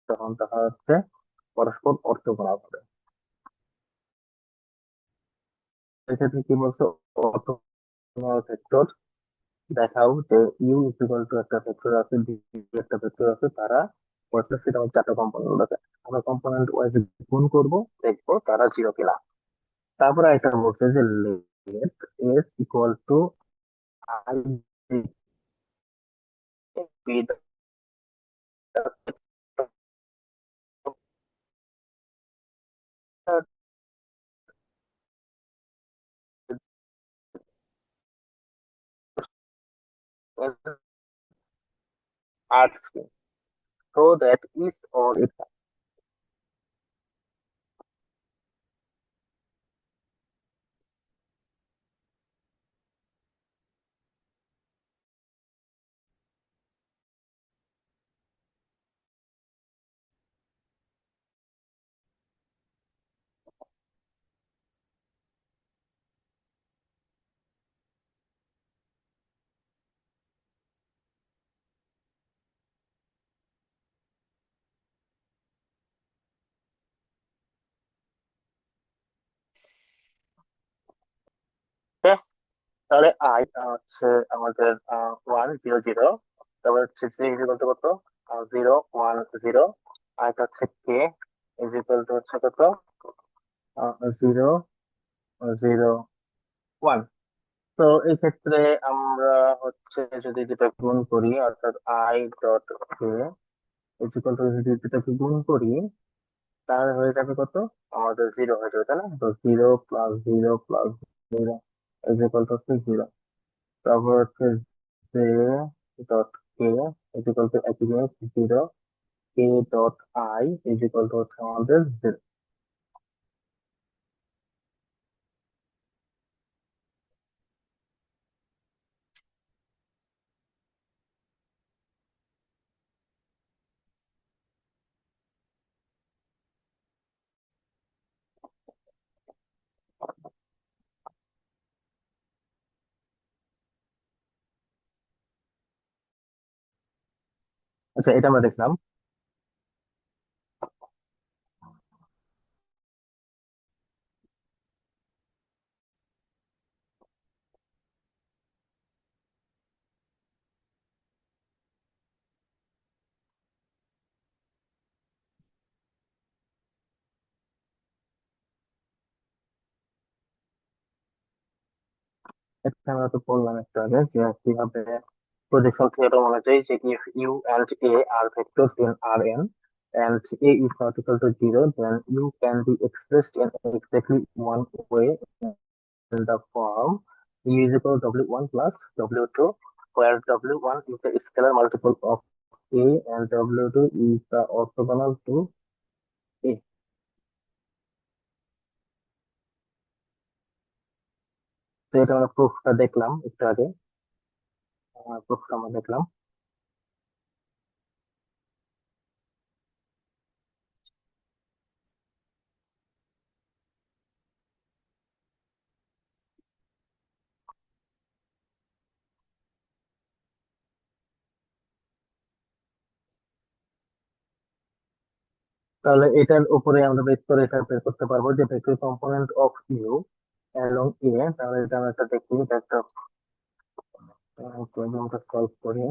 তখন তাহা হচ্ছে পরস্পর অর্থগোনাল হবে। এক্ষেত্রে কি বলছো, অর্থগোনাল ভেক্টর দেখাও যে ইউ ইকুয়াল টু একটা ভেক্টর আছে, বি একটা ভেক্টর আছে, তারা পরস্পর সেটা হচ্ছে চারটা কম্পোনেন্ট আছে, আমরা কম্পোনেন্ট ওয়াইজ গুণ করব, দেখবো তারা জিরো কিনা। তারপরে এটা বলছে যে let S equal to I B R so that is or it. Okay? তাহলে আই হচ্ছে আমাদের 1 0 0, তারপর হচ্ছে থ্রি ইজ ইকুয়াল টু কত, 0 1 0, আর এটা হচ্ছে কে ইজ ইকুয়াল টু হচ্ছে কত, 0 0 1। তো এই ক্ষেত্রে আমরা হচ্ছে যদি যেটা গুণ করি, অর্থাৎ I dot K is equal two যদি যেটাকে গুণ করি তাহলে হয়ে যাবে কত? আমাদের জিরো হয়ে যাবে, তাই না? তো zero plus zero plus zero is equal to হচ্ছে জিরো। তারপর হচ্ছে J dot K is equal two একই জিনিস zero, K dot I is equal to হচ্ছে আমাদের জিরো। আচ্ছা, এটা আমরা দেখলাম। এটা আমরা তো বললাম একটু আগে যে কিভাবে প্রজেকশন থিওরেম অনুযায়ী যে if u and a are vectors in Rn and a is not equal to zero, then u can be expressed in exactly one way in the form u is equal to w1 plus w2, where w1 is the scalar multiple of a and w2 is the orthogonal to a. তো এটা আমরা প্রুফটা দেখলাম একটু আগে। প্রুফটা আমরা দেখলাম। তাহলে এটার উপরে আমরা বেস করে এটা বের করতে পারবো যে vector component of you along a. তাহলে এটা আমরা একটা দেখি, এটা একটা প্রবলেমটা সলভ করি।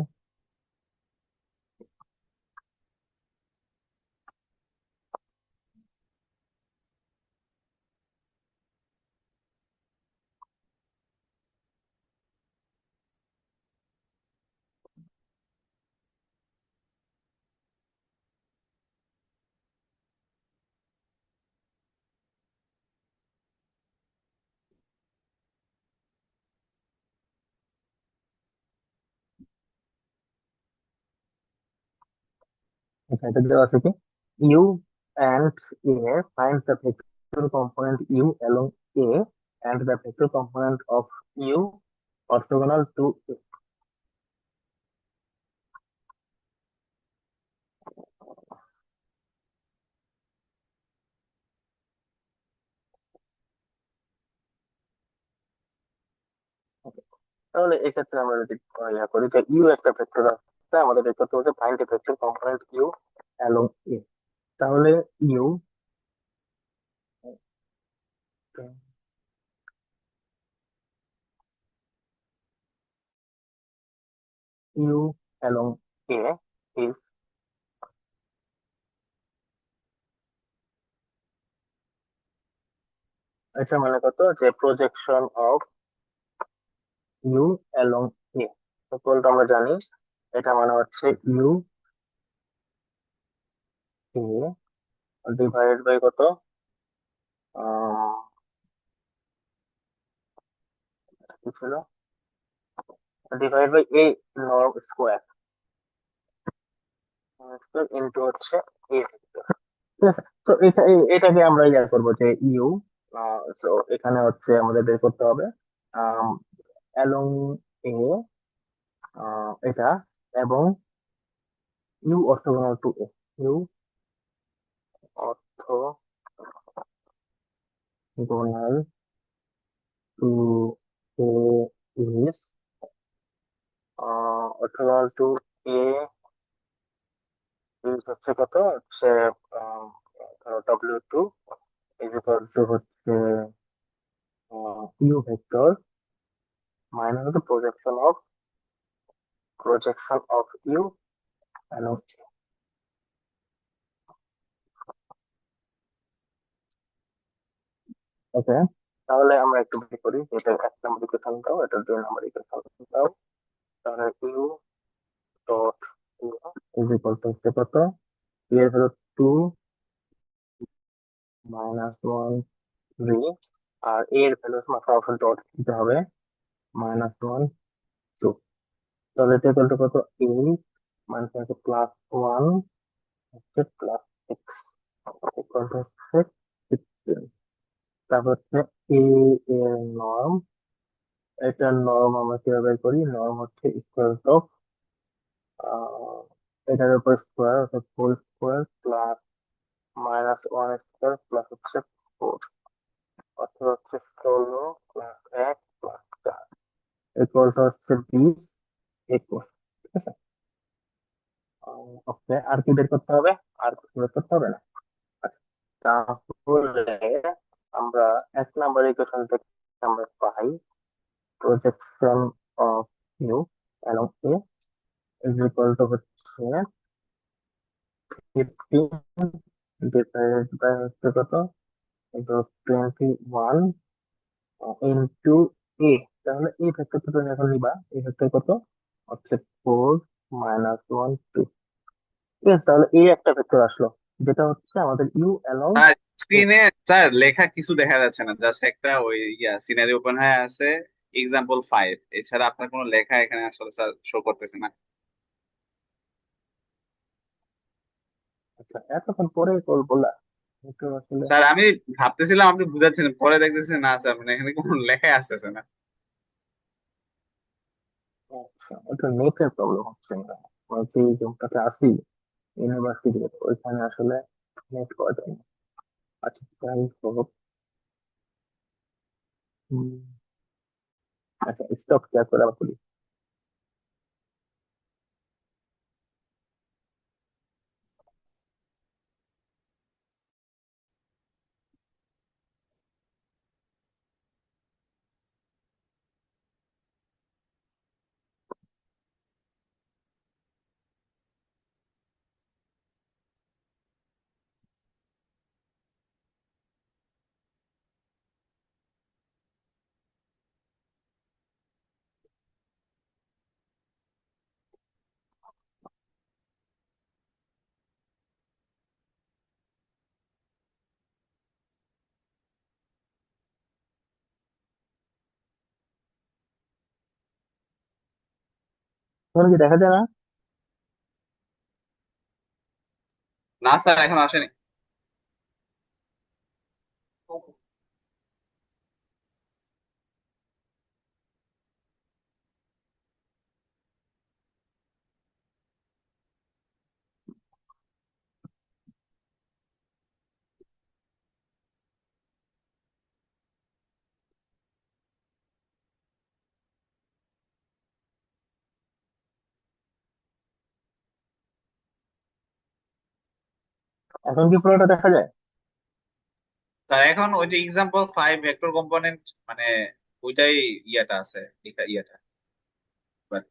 আচ্ছা, এটা দেওয়া আছে কি u and a, find the vector component u along a and the vector component of u orthogonal to a. তাহলে এক্ষেত্রে আমরা যদি ইয়া করি যে ইউ একটা ভেক্টর আছে, আমাদের বের করতে হচ্ছে find the vector component u along a. তাহলে u u along a is, এটা মানে কত যে projection of you along a, সকলটা আমরা জানি। এটা মানে হচ্ছে ইউ এ ডিভাইডেড বাই কত, কি ছিল, divide by A norm square into হচ্ছে এ ভেক্টর। তো এটাকে আমরা ইয়া করবো যে ইউ, তো এখানে হচ্ছে আমাদের বের করতে হবে অ্যালং এ এটা, এবং U orthogonal to A, U orthogonal to A is orthogonal to A is হচ্ছে কত, হচ্ছে আহ, ধরো W2 ইজ ইকুয়াল টু হচ্ছে ইউ ভেক্টর মাইনাস হচ্ছে projection of you along. Okay, তাহলে আমরা একটু বের করি, এটা এক নম্বর ইকুয়েশন দাও, এটা দুই নম্বর ইকুয়েশন দাও। তাহলে U dot is equal to হচ্ছে কত, এর হলো টু -1 3, আর এর ভ্যালু মাত্র অপশন ডট দিতে হবে, -1 2। তাহলে এটা ইকুয়াল টু কত? 8 মাইনাস হচ্ছে +1 হচ্ছে +6 ইকুয়াল টু হচ্ছে 16। তারপর হচ্ছে এ এর নর্ম, এটার নর্ম আমরা কিভাবে বের করি? নর্ম হচ্ছে স্কোয়ার অফ এটার উপর স্কোয়ার অর্থাৎ 4 স্কোয়ার প্লাস -1 স্কোয়ার প্লাস হচ্ছে 4 অর্থাৎ হচ্ছে 16 প্লাস 1 প্লাস 4 ইকুয়াল টু হচ্ছে 20 21। ঠিক আছে। ওকে, আর কি বের করতে হবে? আর কিছু বের করতে হবে না। আচ্ছা, তাহলে আমরা 1 নাম্বার ইকুয়েশন থেকে আমরা পাই projection of you along a is equal to হচ্ছে 15 ডিভাইডেড বাই হচ্ছে কত? 21 ইন্টু এ। তাহলে এই ভেক্টরটা তুমি এখন নিবা, এই ভেক্টর কত হচ্ছে 4 - 1 2। ঠিক আছে, তাহলে এই একটা ভেক্টর আসলো যেটা হচ্ছে আমাদের ইউ অ্যালং আর এ। স্ক্রিনে স্যার লেখা কিছু দেখা যাচ্ছে না, জাস্ট একটা ওই সিনারি ওপেন হয়ে আছে, example 5। এছাড়া আপনার কোনো লেখা এখানে আসলে স্যার শো করতেছে না। আচ্ছা, এতক্ষণ পরে কল বললা, একটু আসলে। স্যার আমি ভাবতেছিলাম আপনি বুঝাচ্ছেন, পরে দেখতেছি না স্যার, মানে এখানে কোনো লেখাই আসতেছে না। আচ্ছা, একটু নেটের প্রবলেম হচ্ছে না, আমি যেই রুমটাতে আছি ইউনিভার্সিটি, ওইখানে আসলে নেট পাওয়া যায় না। আচ্ছা, যাই হোক। হুম, আচ্ছা, স্টপ শেয়ার করে আবার করি। তোমার কি দেখা যায় না? না স্যার, এখন আসেনি। এখন কি পুরোটা দেখা যায়? স্যার এখন ওই যে example 5 ভেক্টর কম্পোনেন্ট, মানে ওইটাই ইয়াটা আছে, ইয়াটা। But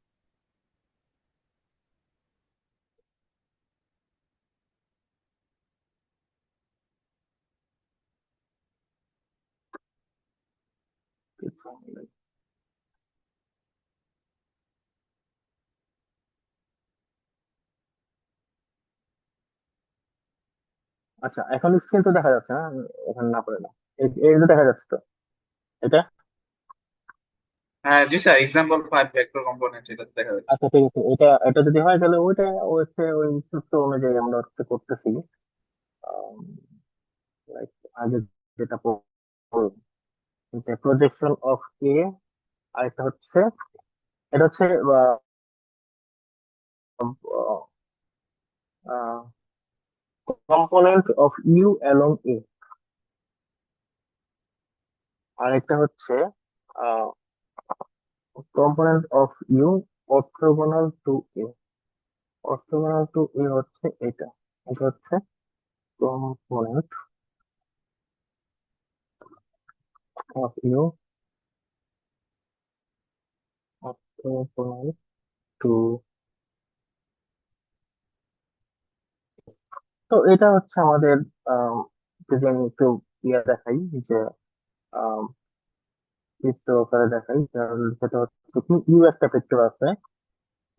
আচ্ছা, এখন স্ক্রিন তো দেখা যাচ্ছে না, এখন না পড়ে না। এই যে দেখা যাচ্ছে তো এটা। হ্যাঁ জি স্যার, example 5 ভেক্টর কম্পোনেন্ট এটা তো দেখা যাচ্ছে। আচ্ছা, ঠিক আছে, এটা এটা যদি হয় তাহলে ওইটা হচ্ছে ওই সূত্র অনুযায়ী আমরা হচ্ছে করতেছি। লাইক আগে যেটা প্রজেকশন অফ এ, আর একটা হচ্ছে এটা হচ্ছে component of you along a, আর একটা হচ্ছে component of u orthogonal to a. Orthogonal to a হচ্ছে এটা, এটা হচ্ছে component of u orthogonal to. তো এটা হচ্ছে আমাদের আহ, যদি আমি একটু ইয়ে দেখাই, যে আহ, চিত্র আকারে দেখাই, তাহলে সেটা হচ্ছে কি, ইউ একটা ভেক্টর আছে,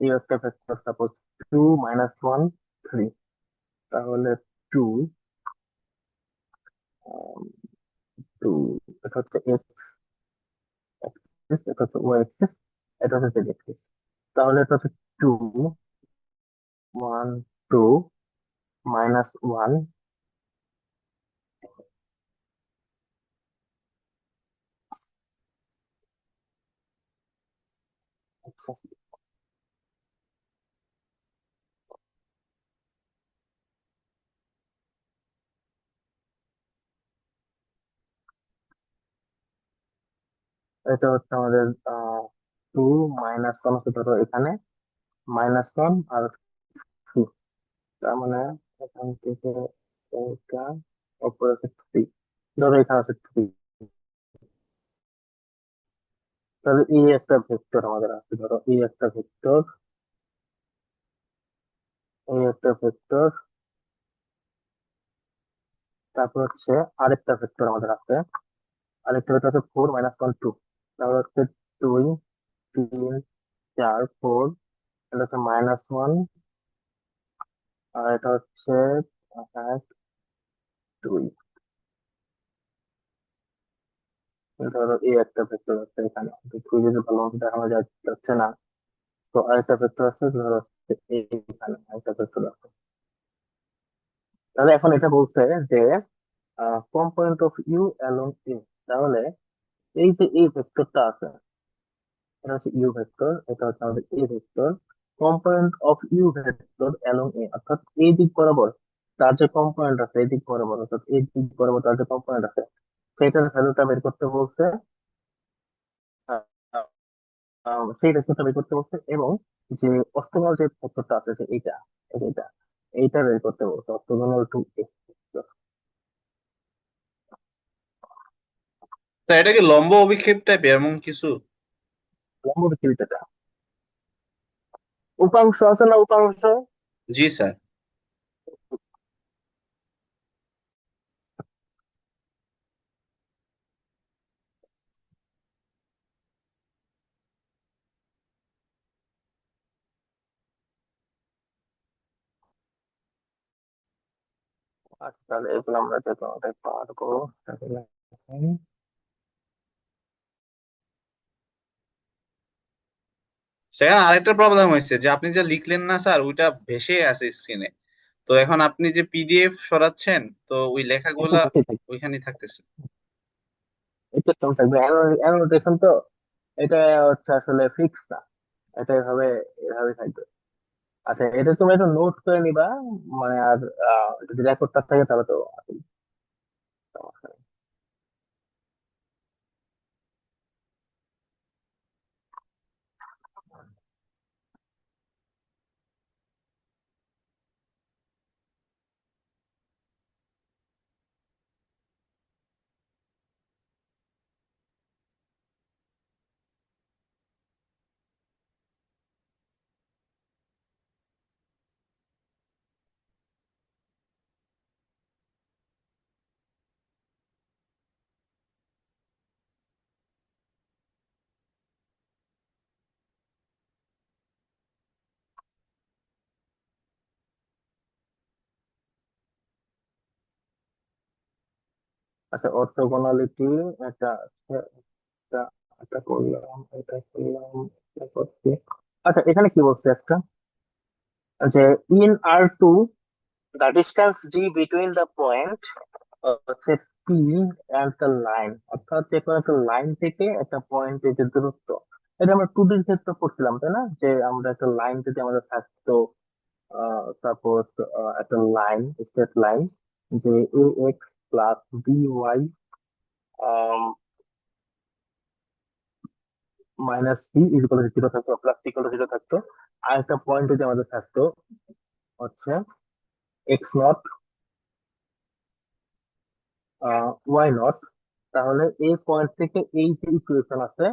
ইউ একটা ভেক্টর সাপোজ 2 - 1 3। তাহলে 2 টু, এটা হচ্ছে এক্স অ্যাক্সিস, এটা হচ্ছে ওয়াই অ্যাক্সিস, এটা হচ্ছে জেড অ্যাক্সিস। তাহলে এটা হচ্ছে two, one, two, minus one, এটা হচ্ছে আমাদের টু, মাইনাস ওয়ান হচ্ছে ধরো এখানে মাইনাস ওয়ান আর থ্রি, তার মানে এখান থেকে এটা উপরে হচ্ছে থ্রি, ধরো এখানে হচ্ছে থ্রি। তাহলে এই একটা ভেক্টর আমাদের আছে, ধরো এই একটা ভেক্টর, এই একটা ভেক্টর, তারপর হচ্ছে আরেকটা ভেক্টর আমাদের আছে, আরেকটা ভেক্টর হচ্ছে ফোর মাইনাস ওয়ান টু, তারপর হচ্ছে দুই, তিন, চার, ফোর, এটা হচ্ছে মাইনাস ওয়ান, আর এটা হচ্ছে এক, দুই। ধরো এই একটা ভেক্টর আছে এখানে, দুই যদি ভালো মতো দেখানো যাচ্ছে না, তো আরেকটা ভেক্টর আছে ধরো হচ্ছে এইখানে আরেকটা ভেক্টর আছে। তাহলে এখন এটা বলছে যে component of you along a, তাহলে এই যে এই ভেক্টরটা আছে, এটা হচ্ছে ইউ ভেক্টর, এটা হচ্ছে আমাদের a vector, component of u vector along a, অর্থাৎ এই দিক বরাবর তার যে কম্পোনেন্ট আছে, এই দিক বরাবর অর্থাৎ এই দিক বরাবর তার যে কম্পোনেন্ট আছে, সেটার ভ্যালুটা বের করতে বলছে। আহ, সেই ভেক্টরটা বের করতে বলছে, এবং যে অর্থোগোনাল যে ভেক্টরটা আছে যে এইটা, এই যে এইটা, এইটা বের করতে বলছে, অর্থোগোনাল টু এ। তো এটা কি লম্ব অভিক্ষেপ টাইপের এমন কিছু? লম্ব বিচ্যুতিটা উপাংশ আছে না, উপাংশ। জি স্যার। আচ্ছা, তাহলে এগুলো আমরা যে কোনোটাই পারবো, তাহলে সেখানে আরেকটা প্রবলেম হয়েছে যে আপনি যে লিখলেন না স্যার, ওইটা ভেসে আছে স্ক্রিনে। তো এখন আপনি যে পিডিএফ সরাচ্ছেন, তো ওই একটু লেখাগুলা বেশি থাকবে, ওইখানেই থাকতেছে। একটু কম থাকবে, অ্যানোটেশন তো, এটা হচ্ছে আসলে ফিক্স না, এটা এভাবে, এভাবে থাকবে। আচ্ছা, এটা তুমি একটু নোট করে নিবা, মানে আর যদি রেকর্ডটা থাকে তাহলে তো আসলে সমস্যা নেই। আচ্ছা, অর্থোগোনালিটি, এটা আছে, এটা, এটা করলাম, এটা করলাম, এটা করছি। আচ্ছা, এখানে কি বলছে একটা, যে in R two the distance D between the point হচ্ছে পি অ্যান্ড দ্য লাইন, অর্থাৎ যে কোনো একটা লাইন থেকে একটা পয়েন্টের যে দূরত্ব, এটা আমরা টু ডির ক্ষেত্রে পড়ছিলাম তাই না, যে আমরা একটা লাইন যদি আমাদের থাকতো, সাপোজ একটা লাইন, স্ট্রেট লাইন, যে a x plus b y minus c equal to zero থাকতো, plus c equal to zero থাকতো, আর একটা পয়েন্ট যদি আমাদের থাকতো হচ্ছে এক্স নট, ওয়াই নট, তাহলে এই পয়েন্ট থেকে এই যে ইকুয়েশন আছে,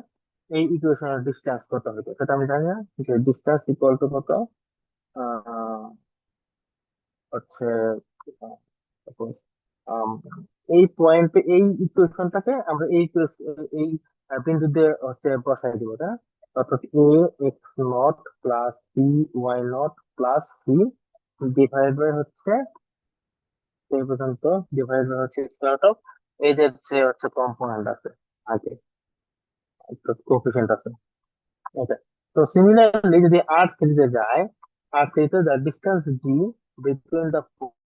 এই ইকুয়েশনের ডিস্টেন্স কত হবে সেটা আমি জানি না, যে ডিস্টেন্স ইকুয়াল টু কত, আহ, হচ্ছে আহ, suppose, আম, এই পয়েন্টে এই ইকুয়েশনটাকে আমরা এই বিন্দু দিয়ে হচ্ছে বসাই দিব, তাই না? অর্থাৎ a x not plus b y not plus c divide by হচ্ছে এই পর্যন্ত ডিভাইড হচ্ছে স্কোয়ার অফ এদের যে হচ্ছে কম্পোনেন্ট আছে আগে, কোফিসিয়েন্ট আছে এটা। তো সিমিলারলি যদি আর সিরিজে যায়, আর সিরিজে the distance D between the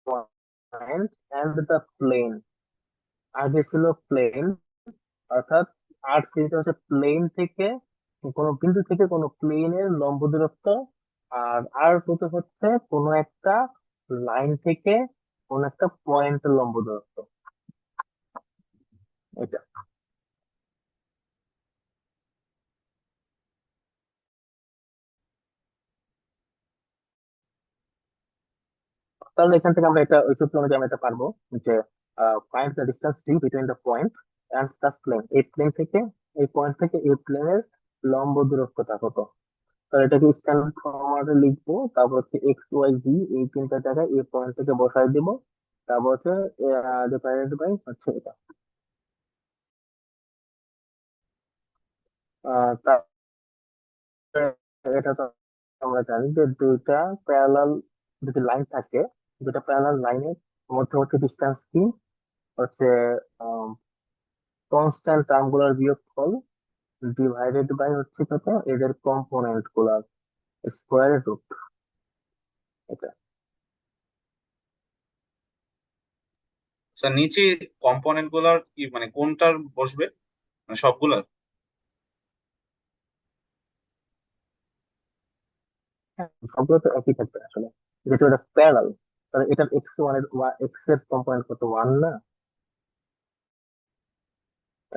point and the plane, আগে ছিল প্লেন, অর্থাৎ আর সিরিজ হচ্ছে প্লেন থেকে কোনো বিন্দু থেকে কোনো প্লেনের লম্ব দূরত্ব, আর আর কত হচ্ছে কোনো একটা লাইন থেকে কোনো একটা পয়েন্টের লম্ব দূরত্ব, এটা। তাহলে এখান থেকে আমরা এটা ওই সূত্র অনুযায়ী আমরা এটা পারবো যে find the distance D between the point and the plane, এই প্লেন থেকে এই পয়েন্ট থেকে এই প্লেনের লম্ব দূরত্বটা কত। তাহলে এটাকে স্ট্যান্ডার্ড ফরম্যাটে লিখবো, তারপর হচ্ছে এক্স ওয়াই জি এই তিনটা জায়গায় এই পয়েন্ট থেকে বসাই দিব, তারপর হচ্ছে ডিভাইডেড বাই হচ্ছে এটা। তারপরে এটা তো আমরা জানি যে দুইটা প্যারালাল যদি লাইন থাকে, দুইটা প্যারালাল লাইনের মধ্যে হচ্ছে ডিস্টেন্স কি হচ্ছে কনস্ট্যান্ট টার্ম গুলার বিয়োগফল ডিভাইডেড বাই হচ্ছে কত এদের কম্পোনেন্ট গুলার স্কোয়ার রুট, এটা। স্যার নিচে কম্পোনেন্ট গুলার কি মানে কোনটার বসবে, মানে সবগুলার? হ্যাঁ, সবগুলো তো একই থাকবে আসলে, যেহেতু এটা প্যারালাল। তাহলে এটার এক্স ওয়ান এর এক্স এর কম্পোনেন্ট কত, ওয়ান না?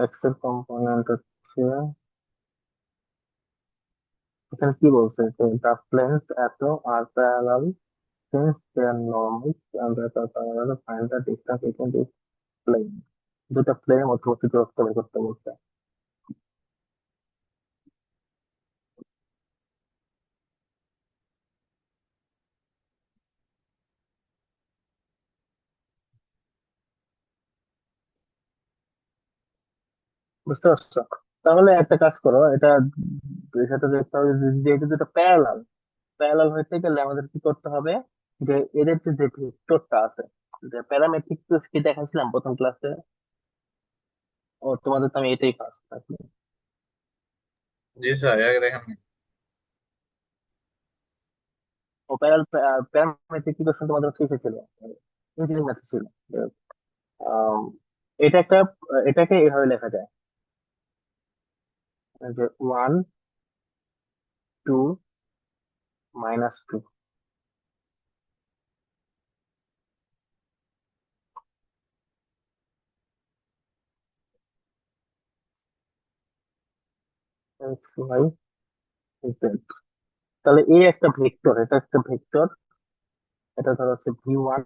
এক্স এর কম্পোনেন্ট হচ্ছে, এখানে কি বলছে যে দ্য প্লেনস এত are parallel since their normals and the parallel find the distance between this plane, দুটো প্লেনের মধ্যবর্তী দূরত্ব বের করতে বলছে। বুঝতে পারছো? তাহলে একটা কাজ করো, এটা এর সাথে দেখতে হবে যে যেহেতু দুটো প্যারালাল, প্যারালাল হইতে গেলে আমাদের কি করতে হবে, যে এদের যে ভেক্টরটা আছে, যে প্যারামেট্রিক কি দেখাচ্ছিলাম প্রথম ক্লাসে, ও তোমাদের তো আমি এটাই ফার্স্ট আসলে। জি স্যার, এর আগে দেখেন নাই। ও প্যারামেট্রিক ইকুয়েশন তোমাদের হচ্ছে ইসে ছিল, ইঞ্জিনিয়ারিং ম্যাথ ছিল। আম, এটা একটা, এটাকে এভাবে লেখা যায় যে one two minus two, X Y Z. তাহলে এই একটা ভেক্টর, এটা একটা ভেক্টর, এটা ধরো হচ্ছে ভি ওয়ান,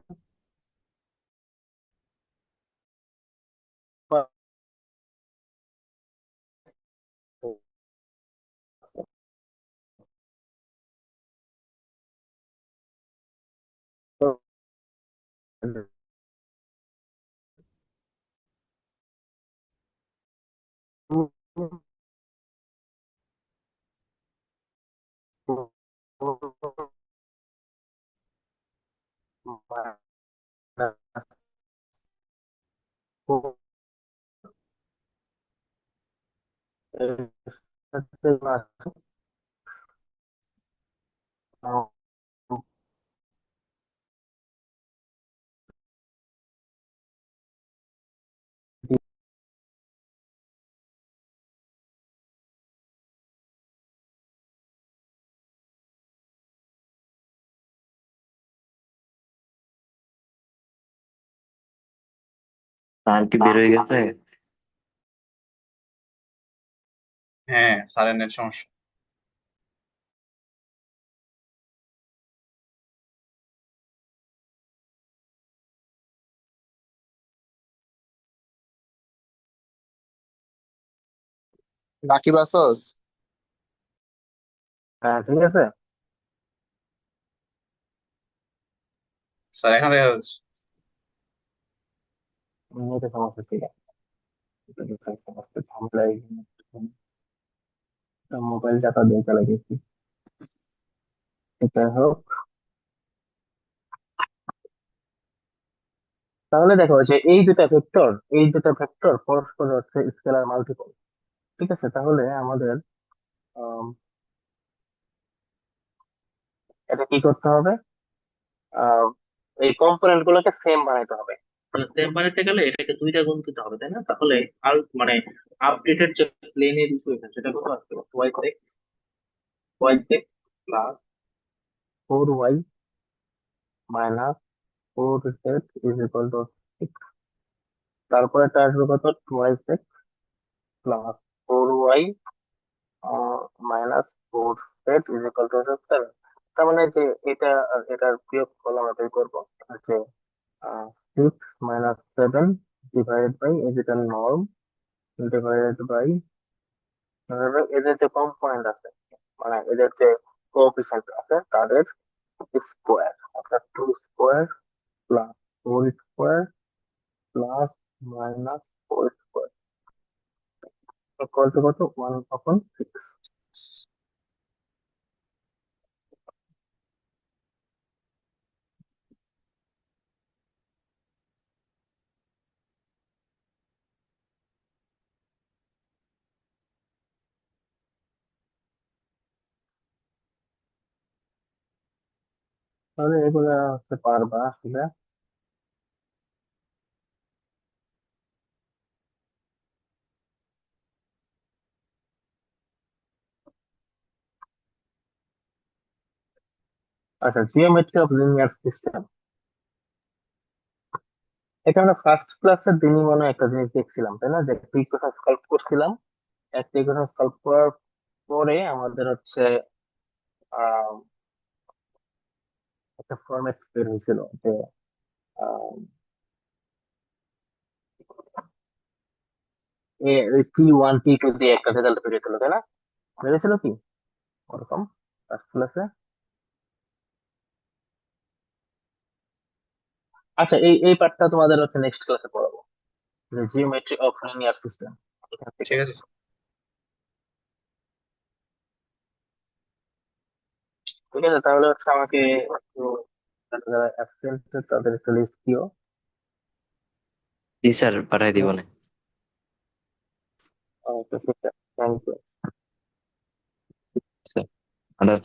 তার কি বের হয়ে গেছে? হ্যাঁ, স্যারের নেট সমস্যা। রাকিব আসোস? হ্যাঁ ঠিক আছে। স্যার এখন দেখা যাচ্ছে। এটা সমস্যা ছিল, সমস্যা ঝামেলা, মোবাইল ডাটা দিয়ে চালাই গেছি। যাই হোক, তাহলে দেখো যে এই দুটা ভেক্টর পরস্পর হচ্ছে স্কেলার মাল্টিপল। ঠিক আছে, তাহলে আমাদের আম, এটা কি করতে হবে? আহ, এই কম্পোনেন্ট গুলোকে সেম বানাইতে হবে। সেম বানাইতে গেলে এটাকে দুইটা গুণ দিতে হবে, তাই না? তাহলে আর মানে আপডেটেড যে প্লেনের ইকুয়েশন সেটা কত আসবে? Y six plus 4y minus 4z is equal to 6। তারপরে এটা আসবে কত? 2y6 plus 4y minus 4z is equal to 7। তার মানে যে এটা আর এটার বিয়োগফল আমরা বের করবো, আছে 6 - 7 ডিভাইডেড বাই এটার নর্ম ডিভাইডেড বাই এদের যে কম্পোনেন্ট আছে, মানে এদের যে কোএফিসিয়েন্ট আছে তাদের স্কোয়ার, অর্থাৎ 2 square plus 4 square plus minus 4 square equal to কত? 1/6। তাহলে এগুলা হচ্ছে পারবা আসলে। আচ্ছা, জিওমেট্রি অফ লিনিয়ার সিস্টেম। এটা আমরা ফার্স্ট ক্লাসের দিনই মনে হয় একটা জিনিস দেখছিলাম, তাই না? যে একটা ইকুয়েশন সলভ করছিলাম, একটা ইকুয়েশন সলভ করার পরে আমাদের হচ্ছে আহ একটা ফরম্যাট বের হয়েছিল যে T1 T2 দিয়ে একটা রেজাল্ট বেরিয়েছিল, তাই না? বেরিয়েছিল কি ওরকম ফার্স্ট ক্লাসে? আচ্ছা, এই পার্টটা তোমাদের হচ্ছে নেক্সট ক্লাসে পড়াবো, জিওমেট্রি অফ লিনিয়ার সিস্টেম এখান থেকে। ঠিক আছে। ঠিক আছে, তাহলে হচ্ছে আমাকে একটু যারা যারা অ্যাবসেন্ট তাদের একটু লিস্ট দিও। জি স্যার, পাঠাই দিব না। ওকে, ঠিক আছে, থ্যাংক ইউ। স্যার, আদাব।